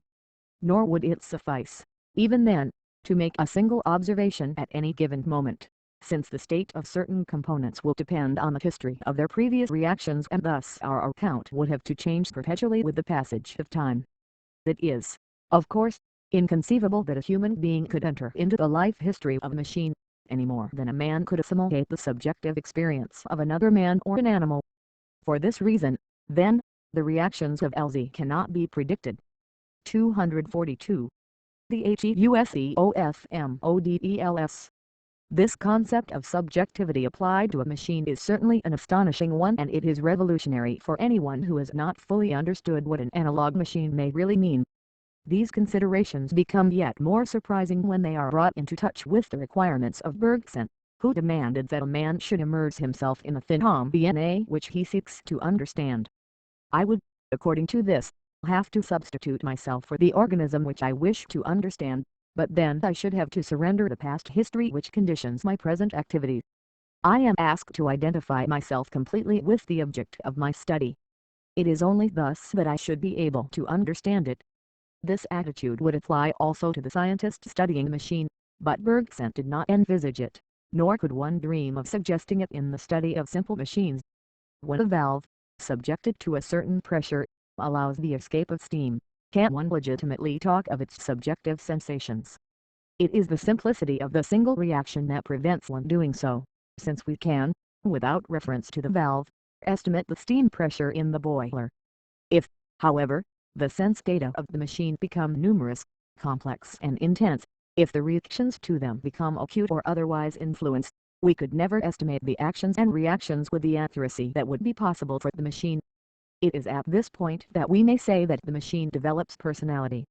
S1: Nor would it suffice, even then, to make a single observation at any given moment, since the state of certain components will depend on the history of their previous reactions, and thus our account would have to change perpetually with the passage of time. It is, of course, Inconceivable that a human being could enter into the life history of a machine, any more than a man could assimilate the subjective experience of another man or an animal. For this reason, then, the reactions of LZ cannot be predicted. 242. The HEUSEOFMODELS. This concept of subjectivity applied to a machine is certainly an astonishing one, and it is revolutionary for anyone who has not fully understood what an analog machine may really mean. These considerations become yet more surprising when they are brought into touch with the requirements of Bergson, who demanded that a man should immerse himself in the phenomena which he seeks to understand. I would, according to this, have to substitute myself for the organism which I wish to understand, but then I should have to surrender the past history which conditions my present activity. I am asked to identify myself completely with the object of my study. It is only thus that I should be able to understand it. This attitude would apply also to the scientist studying the machine, but Bergson did not envisage it, nor could one dream of suggesting it in the study of simple machines. When a valve, subjected to a certain pressure, allows the escape of steam, can one legitimately talk of its subjective sensations? It is the simplicity of the single reaction that prevents one doing so, since we can, without reference to the valve, estimate the steam pressure in the boiler. If, however, the sense data of the machine become numerous, complex and intense, if the reactions to them become acute or otherwise influenced, we could never estimate the actions and reactions with the accuracy that would be possible for the machine. It is at this point that we may say that the machine develops personality.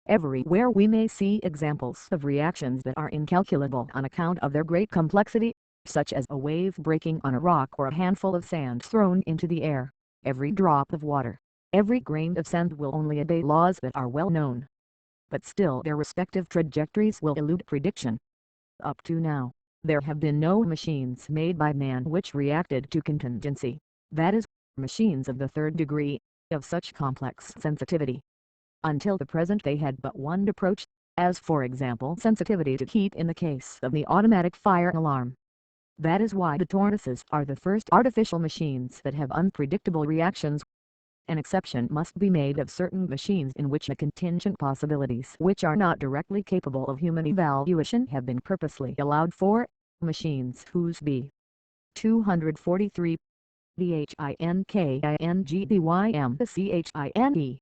S1: Everywhere we may see examples of reactions that are incalculable on account of their great complexity, such as a wave breaking on a rock or a handful of sand thrown into the air. Every drop of water, every grain of sand will only obey laws that are well known. But still their respective trajectories will elude prediction. Up to now, there have been no machines made by man which reacted to contingency, that is, machines of the third degree, of such complex sensitivity. Until the present they had but one approach, as for example sensitivity to heat in the case of the automatic fire alarm. That is why the tortoises are the first artificial machines that have unpredictable reactions. An exception must be made of certain machines in which the contingent possibilities which are not directly capable of human evaluation have been purposely allowed for, machines whose b. 243 THINKINGDYMCHINE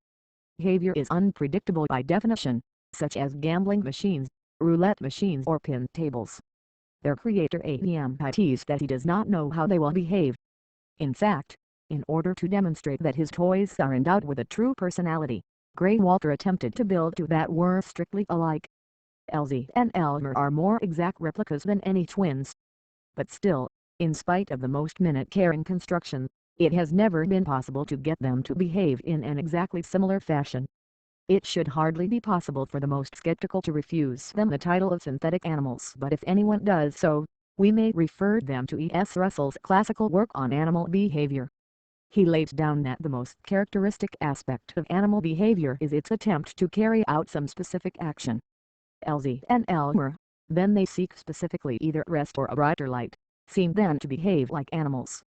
S1: behavior is unpredictable by definition, such as gambling machines, roulette machines or pin tables. Their creator admits that he does not know how they will behave. In fact, in order to demonstrate that his toys are endowed with a true personality, Grey-Walter attempted to build two that were strictly alike. Elsie and Elmer are more exact replicas than any twins. But still, in spite of the most minute-caring construction, it has never been possible to get them to behave in an exactly similar fashion. It should hardly be possible for the most skeptical to refuse them the title of synthetic animals, but if anyone does so, we may refer them to E. S. Russell's classical work on animal behavior. He lays down that the most characteristic aspect of animal behavior is its attempt to carry out some specific action. Elsie and Elmer, then they seek specifically either rest or a brighter light, seem then to behave like animals.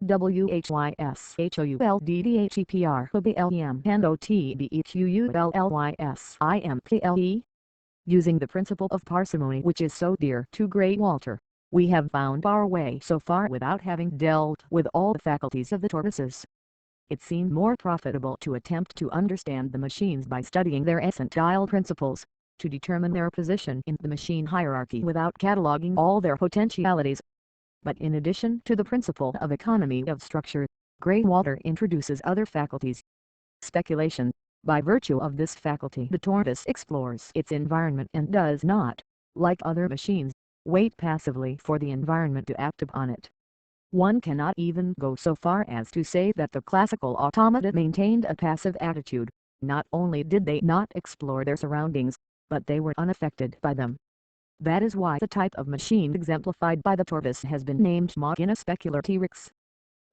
S1: WHYSHOULDHEPR Using the principle of parsimony which is so dear to Grey-Walter, we have found our way so far without having dealt with all the faculties of the tortoises. It seemed more profitable to attempt to understand the machines by studying their essential principles, to determine their position in the machine hierarchy without cataloging all their potentialities. But in addition to the principle of economy of structure, Grey-Walter introduces other faculties. Speculation. By virtue of this faculty the tortoise explores its environment and does not, like other machines, wait passively for the environment to act upon it. One cannot even go so far as to say that the classical automata maintained a passive attitude. Not only did they not explore their surroundings, but they were unaffected by them. That is why the type of machine exemplified by the tortoise has been named Machina Speculatrix.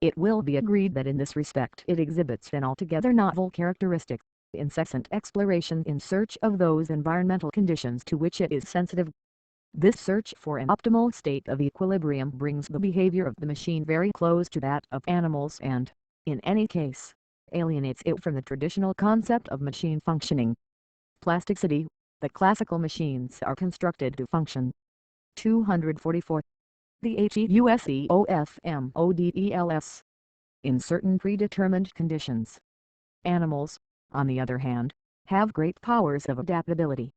S1: It will be agreed that in this respect it exhibits an altogether novel characteristic, incessant exploration in search of those environmental conditions to which it is sensitive. This search for an optimal state of equilibrium brings the behavior of the machine very close to that of animals and, in any case, alienates it from the traditional concept of machine functioning. Plasticity, the classical machines are constructed to function. 244. The HEUSEOFMODELS. In certain predetermined conditions. Animals, on the other hand, have great powers of adaptability.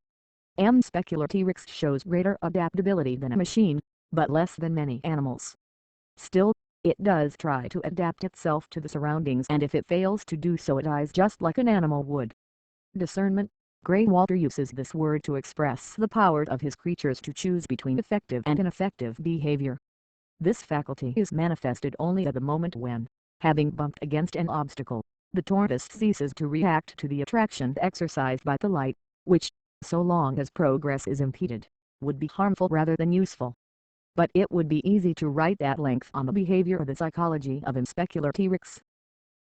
S1: M. specular T-Rex shows greater adaptability than a machine, but less than many animals. Still, it does try to adapt itself to the surroundings, and if it fails to do so it dies just like an animal would. Discernment. Grey-Walter uses this word to express the power of his creatures to choose between effective and ineffective behavior. This faculty is manifested only at the moment when, having bumped against an obstacle, the tortoise ceases to react to the attraction exercised by the light, which, so long as progress is impeded, would be harmful rather than useful. But it would be easy to write at length on the behavior or the psychology of M. specular T-Rex.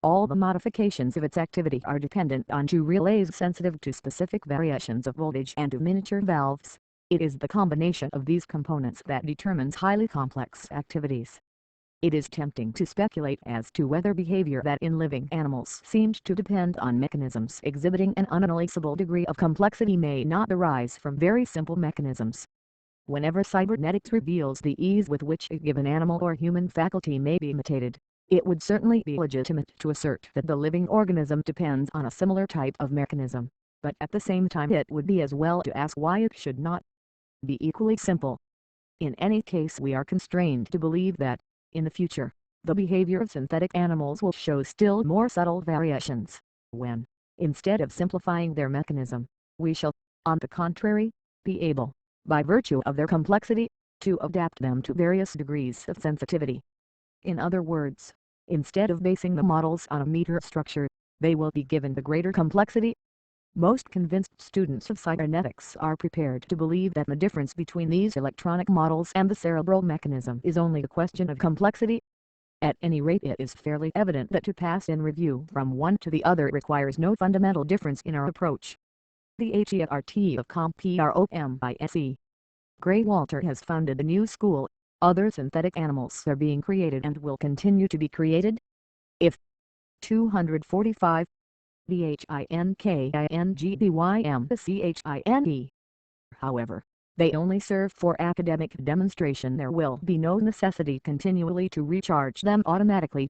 S1: All the modifications of its activity are dependent on two relays sensitive to specific variations of voltage and to miniature valves. It is the combination of these components that determines highly complex activities. It is tempting to speculate as to whether behavior that in living animals seemed to depend on mechanisms exhibiting an unanalyzable degree of complexity may not arise from very simple mechanisms. Whenever cybernetics reveals the ease with which a given animal or human faculty may be imitated, it would certainly be legitimate to assert that the living organism depends on a similar type of mechanism, but at the same time it would be as well to ask why it should not be equally simple. In any case, we are constrained to believe that, in the future, the behavior of synthetic animals will show still more subtle variations, when, instead of simplifying their mechanism, we shall, on the contrary, be able, by virtue of their complexity, to adapt them to various degrees of sensitivity. In other words, instead of basing the models on a meter structure, they will be given the greater complexity. Most convinced students of cybernetics are prepared to believe that the difference between these electronic models and the cerebral mechanism is only a question of complexity. At any rate, it is fairly evident that to pass in review from one to the other requires no fundamental difference in our approach. The HERT of COMPROMISE. Grey-Walter has founded a new school. Other synthetic animals are being created and will continue to be created. If 245 THINKINGBYMCHINE. However, they only serve for academic demonstration. There will be no necessity continually to recharge them automatically.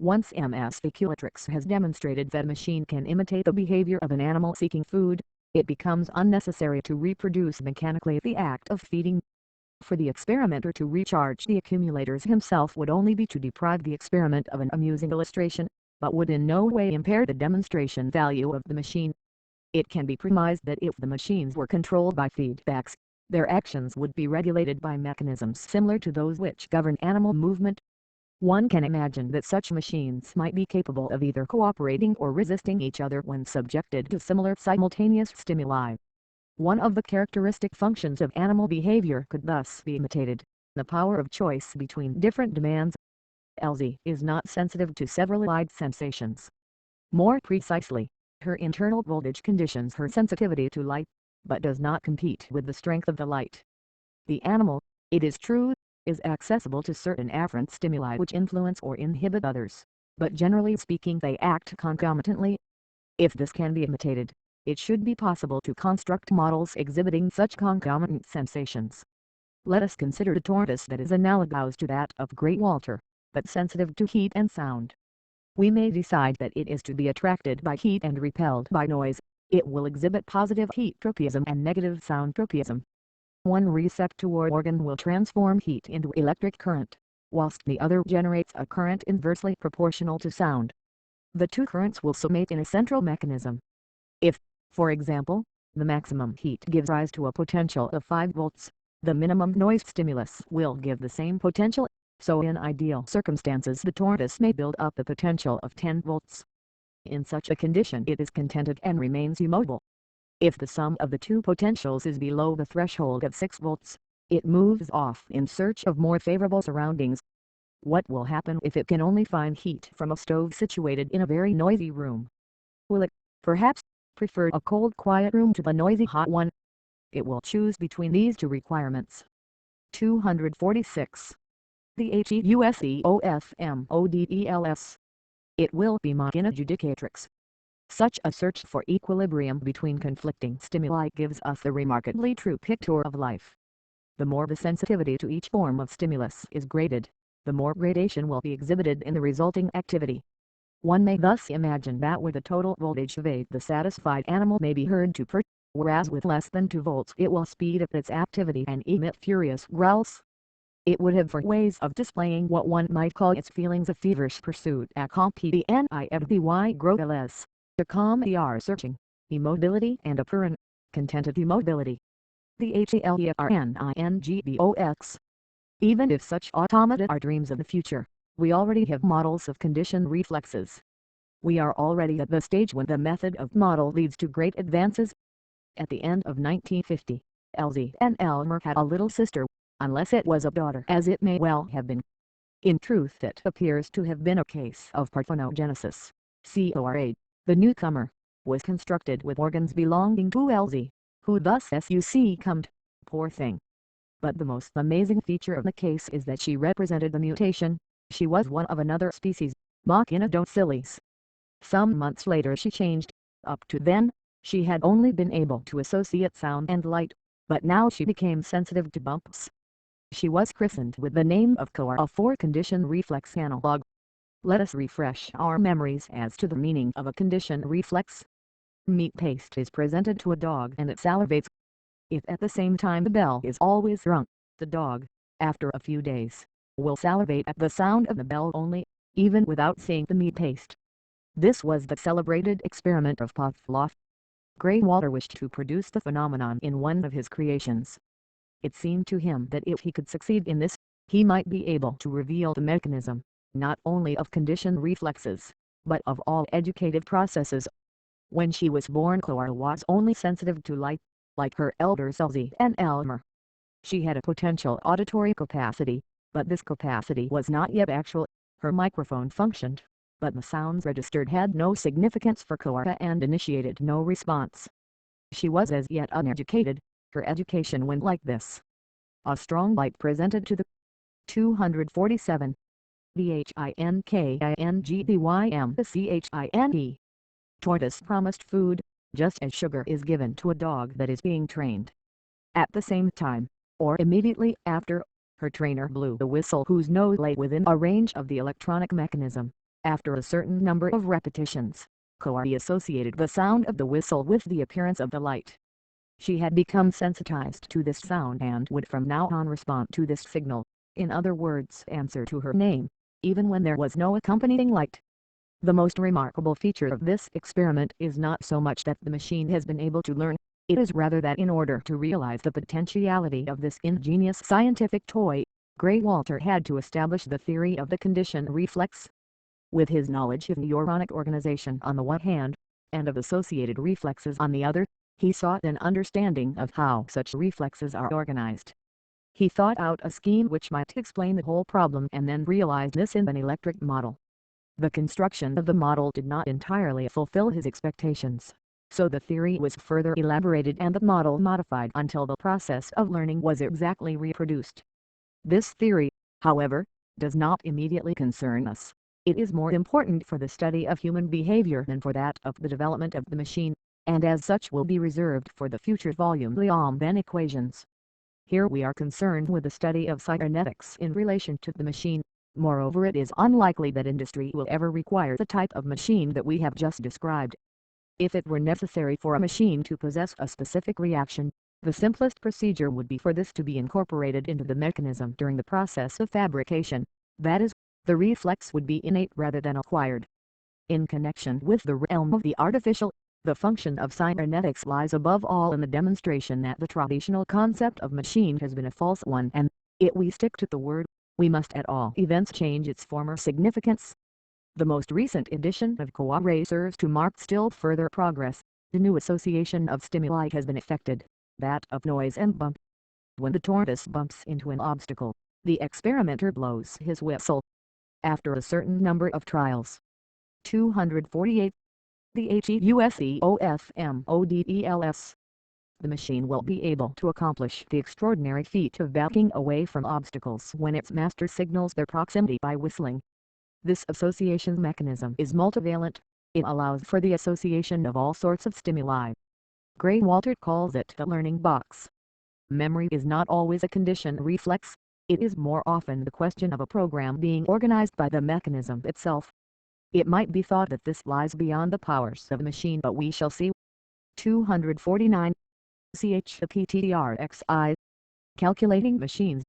S1: Once MS Speculatrix has demonstrated that a machine can imitate the behavior of an animal seeking food, it becomes unnecessary to reproduce mechanically the act of feeding. For the experimenter to recharge the accumulators himself would only be to deprive the experiment of an amusing illustration, but would in no way impair the demonstration value of the machine. It can be premised that if the machines were controlled by feedbacks, their actions would be regulated by mechanisms similar to those which govern animal movement. One can imagine that such machines might be capable of either cooperating or resisting each other when subjected to similar simultaneous stimuli. One of the characteristic functions of animal behavior could thus be imitated, the power of choice between different demands. LZ is not sensitive to several allied sensations. More precisely, her internal voltage conditions her sensitivity to light, but does not compete with the strength of the light. The animal, it is true, is accessible to certain afferent stimuli which influence or inhibit others, but generally speaking they act concomitantly. If this can be imitated, it should be possible to construct models exhibiting such concomitant sensations. Let us consider the tortoise that is analogous to that of Grey-Walter, but sensitive to heat and sound. We may decide that it is to be attracted by heat and repelled by noise. It will exhibit positive heat tropism and negative sound tropism. One receptor organ will transform heat into electric current, whilst the other generates a current inversely proportional to sound. The two currents will summate in a central mechanism. If, for example, the maximum heat gives rise to a potential of 5 volts, the minimum noise stimulus will give the same potential, so in ideal circumstances the tortoise may build up the potential of 10 volts. In such a condition it is contented and remains immobile. If the sum of the two potentials is below the threshold of 6 volts, it moves off in search of more favorable surroundings. What will happen if it can only find heat from a stove situated in a very noisy room? Will it, perhaps, prefer a cold quiet room to the noisy hot one? It will choose between these two requirements. 246. The HEUSEOFMODELS. It will be machina judicatrix. Such a search for equilibrium between conflicting stimuli gives us a remarkably true picture of life. The more the sensitivity to each form of stimulus is graded, the more gradation will be exhibited in the resulting activity. One may thus imagine that with a total voltage of 8 the satisfied animal may be heard to purr, whereas with less than 2 volts it will speed up its activity and emit furious growls. It would have 4 ways of displaying what one might call its feelings of feverish pursuit accompanied groveles, to calm the searching, immobility and apparent, contented immobility. The HELERNINGBOX. Even if such automata are dreams of the future, we already have models of conditioned reflexes. We are already at the stage when the method of model leads to great advances. At the end of 1950, Elsie and Elmer had a little sister, unless it was a daughter as it may well have been. In truth it appears to have been a case of parthenogenesis. Cora, the newcomer, was constructed with organs belonging to Elsie, who thus succumbed, poor thing. But the most amazing feature of the case is that she represented the mutation. She was one of another species, Machina docilis. Some months later she changed. Up to then, she had only been able to associate sound and light, but now she became sensitive to bumps. She was christened with the name of Cora, a 4-condition reflex analog. Let us refresh our memories as to the meaning of a condition reflex. Meat paste is presented to a dog and it salivates. If at the same time the bell is always rung, the dog, after a few days, will salivate at the sound of the bell only, even without seeing the meat paste. This was the celebrated experiment of Pavlov. Grey-Walter wished to produce the phenomenon in one of his creations. It seemed to him that if he could succeed in this, he might be able to reveal the mechanism, not only of conditioned reflexes, but of all educative processes. When she was born, Cora was only sensitive to light, like her elders Elsie and Elmer. She had a potential auditory capacity, but this capacity was not yet actual. Her microphone functioned, but the sounds registered had no significance for Cora and initiated no response. She was as yet uneducated. Her education went like this. A strong light presented to the 247. THINKINGBYMCHINE. Tortoise promised food, just as sugar is given to a dog that is being trained. At the same time, or immediately after, her trainer blew the whistle whose nose lay within a range of the electronic mechanism. After a certain number of repetitions, Cora associated the sound of the whistle with the appearance of the light. She had become sensitized to this sound and would from now on respond to this signal, in other words answer to her name, even when there was no accompanying light. The most remarkable feature of this experiment is not so much that the machine has been able to learn, it is rather that in order to realize the potentiality of this ingenious scientific toy, Grey-Walter had to establish the theory of the conditioned reflex. With his knowledge of neuronic organization on the one hand, and of associated reflexes on the other, he sought an understanding of how such reflexes are organized. He thought out a scheme which might explain the whole problem and then realized this in an electric model. The construction of the model did not entirely fulfill his expectations, so the theory was further elaborated and the model modified until the process of learning was exactly reproduced. This theory, however, does not immediately concern us. It is more important for the study of human behavior than for that of the development of the machine, and as such will be reserved for the future volume Leomben equations. Here we are concerned with the study of cybernetics in relation to the machine. Moreover, it is unlikely that industry will ever require the type of machine that we have just described. If it were necessary for a machine to possess a specific reaction, the simplest procedure would be for this to be incorporated into the mechanism during the process of fabrication, that is, the reflex would be innate rather than acquired. In connection with the realm of the artificial, the function of cybernetics lies above all in the demonstration that the traditional concept of machine has been a false one and, if we stick to the word, we must at all events change its former significance. The most recent edition of Cora serves to mark still further progress. The new association of stimuli has been effected, that of noise and bump. When the tortoise bumps into an obstacle, the experimenter blows his whistle. After a certain number of trials. 248. The HEUSEOFMODELS. The machine will be able to accomplish the extraordinary feat of backing away from obstacles when its master signals their proximity by whistling. This association mechanism is multivalent. It allows for the association of all sorts of stimuli. Gray Walter calls it the learning box. Memory is not always a conditioned reflex, it is more often the question of a program being organized by the mechanism itself. It might be thought that this lies beyond the powers of the machine, but we shall see. 249. CHPTRXI. Calculating machines.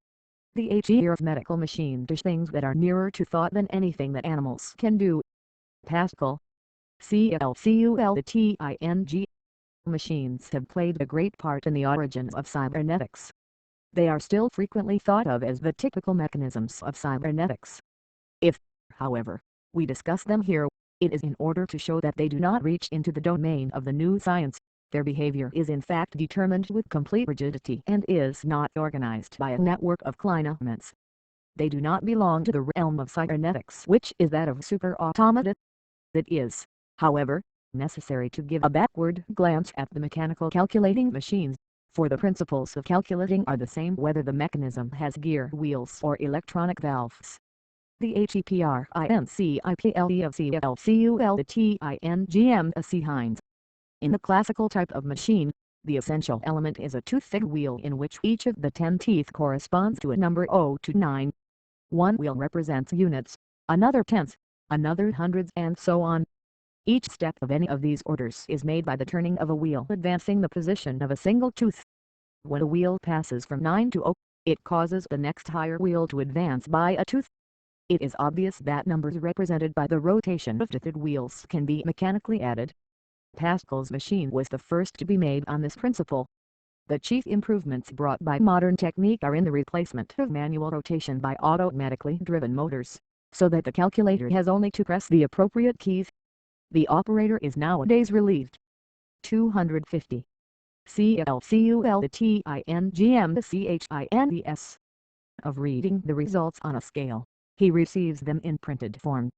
S1: The arithmetical machine does things that are nearer to thought than anything that animals can do. Pascal. CALCULTING. Machines have played a great part in the origins of cybernetics. They are still frequently thought of as the typical mechanisms of cybernetics. If, however, we discuss them here, it is in order to show that they do not reach into the domain of the new science. Their behavior is in fact determined with complete rigidity and is not organized by a network of clinamen. They do not belong to the realm of cybernetics, which is that of super-automata. It is, however, necessary to give a backward glance at the mechanical calculating machines, for the principles of calculating are the same whether the mechanism has gear wheels or electronic valves. The HEPRINCIPLEFCLCULTINGM Heinz. In the classical type of machine, the essential element is a tooth-thick wheel in which each of the 10 teeth corresponds to a number 0 to 9. One wheel represents units, another tenths, another hundreds, and so on. Each step of any of these orders is made by the turning of a wheel advancing the position of a single tooth. When a wheel passes from 9 to 0, it causes the next higher wheel to advance by a tooth. It is obvious that numbers represented by the rotation of toothed wheels can be mechanically added. Pascal's machine was the first to be made on this principle. The chief improvements brought by modern technique are in the replacement of manual rotation by automatically driven motors, so that the calculator has only to press the appropriate keys. The operator is nowadays relieved. 250. CLCULTINGMCHINES. Of reading the results on a scale, he receives them in printed form.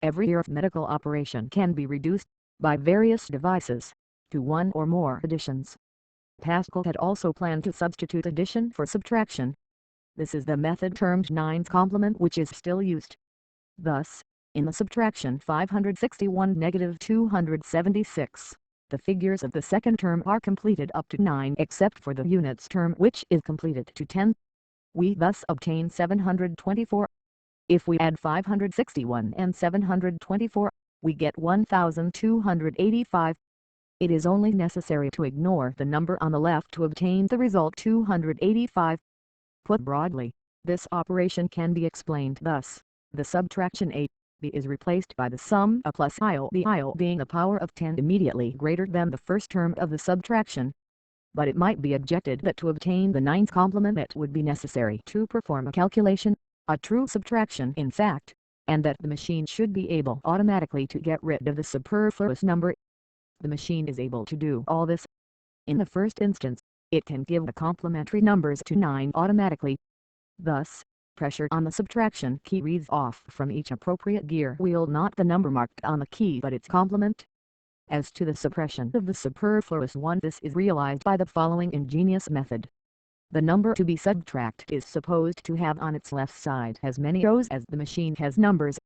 S1: Every arithmetical operation can be reduced, by various devices, to one or more additions. Pascal had also planned to substitute addition for subtraction. This is the method termed 9's complement, which is still used. Thus, in the subtraction 561-276, the figures of the second term are completed up to 9 except for the units term, which is completed to 10. We thus obtain 724. If we add 561 and 724, we get 1285. It is only necessary to ignore the number on the left to obtain the result 285. Put broadly, this operation can be explained thus: the subtraction a b is replaced by the sum a plus io b, io being the power of 10 immediately greater than the first term of the subtraction. But it might be objected that to obtain the 9's complement it would be necessary to perform a calculation, a true subtraction in fact, and that the machine should be able automatically to get rid of the superfluous number. The machine is able to do all this. In the first instance, it can give the complementary numbers to 9 automatically. Thus, pressure on the subtraction key reads off from each appropriate gear wheel not the number marked on the key but its complement. As to the suppression of the superfluous one, this is realized by the following ingenious method. The number to be subtracted is supposed to have on its left side as many rows as the machine has numbers.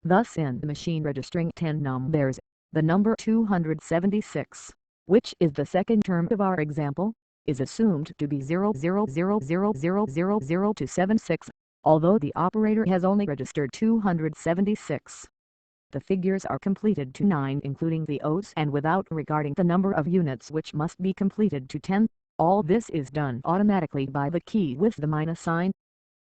S1: Thus in the machine registering 10 numbers, the number 276, which is the second term of our example, is assumed to be 0000000276, although the operator has only registered 276. The figures are completed to 9 including the O's and without regarding the number of units which must be completed to 10. All this is done automatically by the key with the minus sign.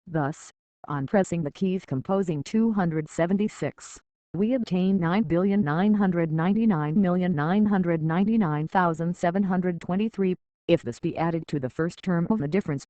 S1: Thus, on pressing the keys composing 276, we obtain 9,999,999,723. If this be added to the first term of the difference,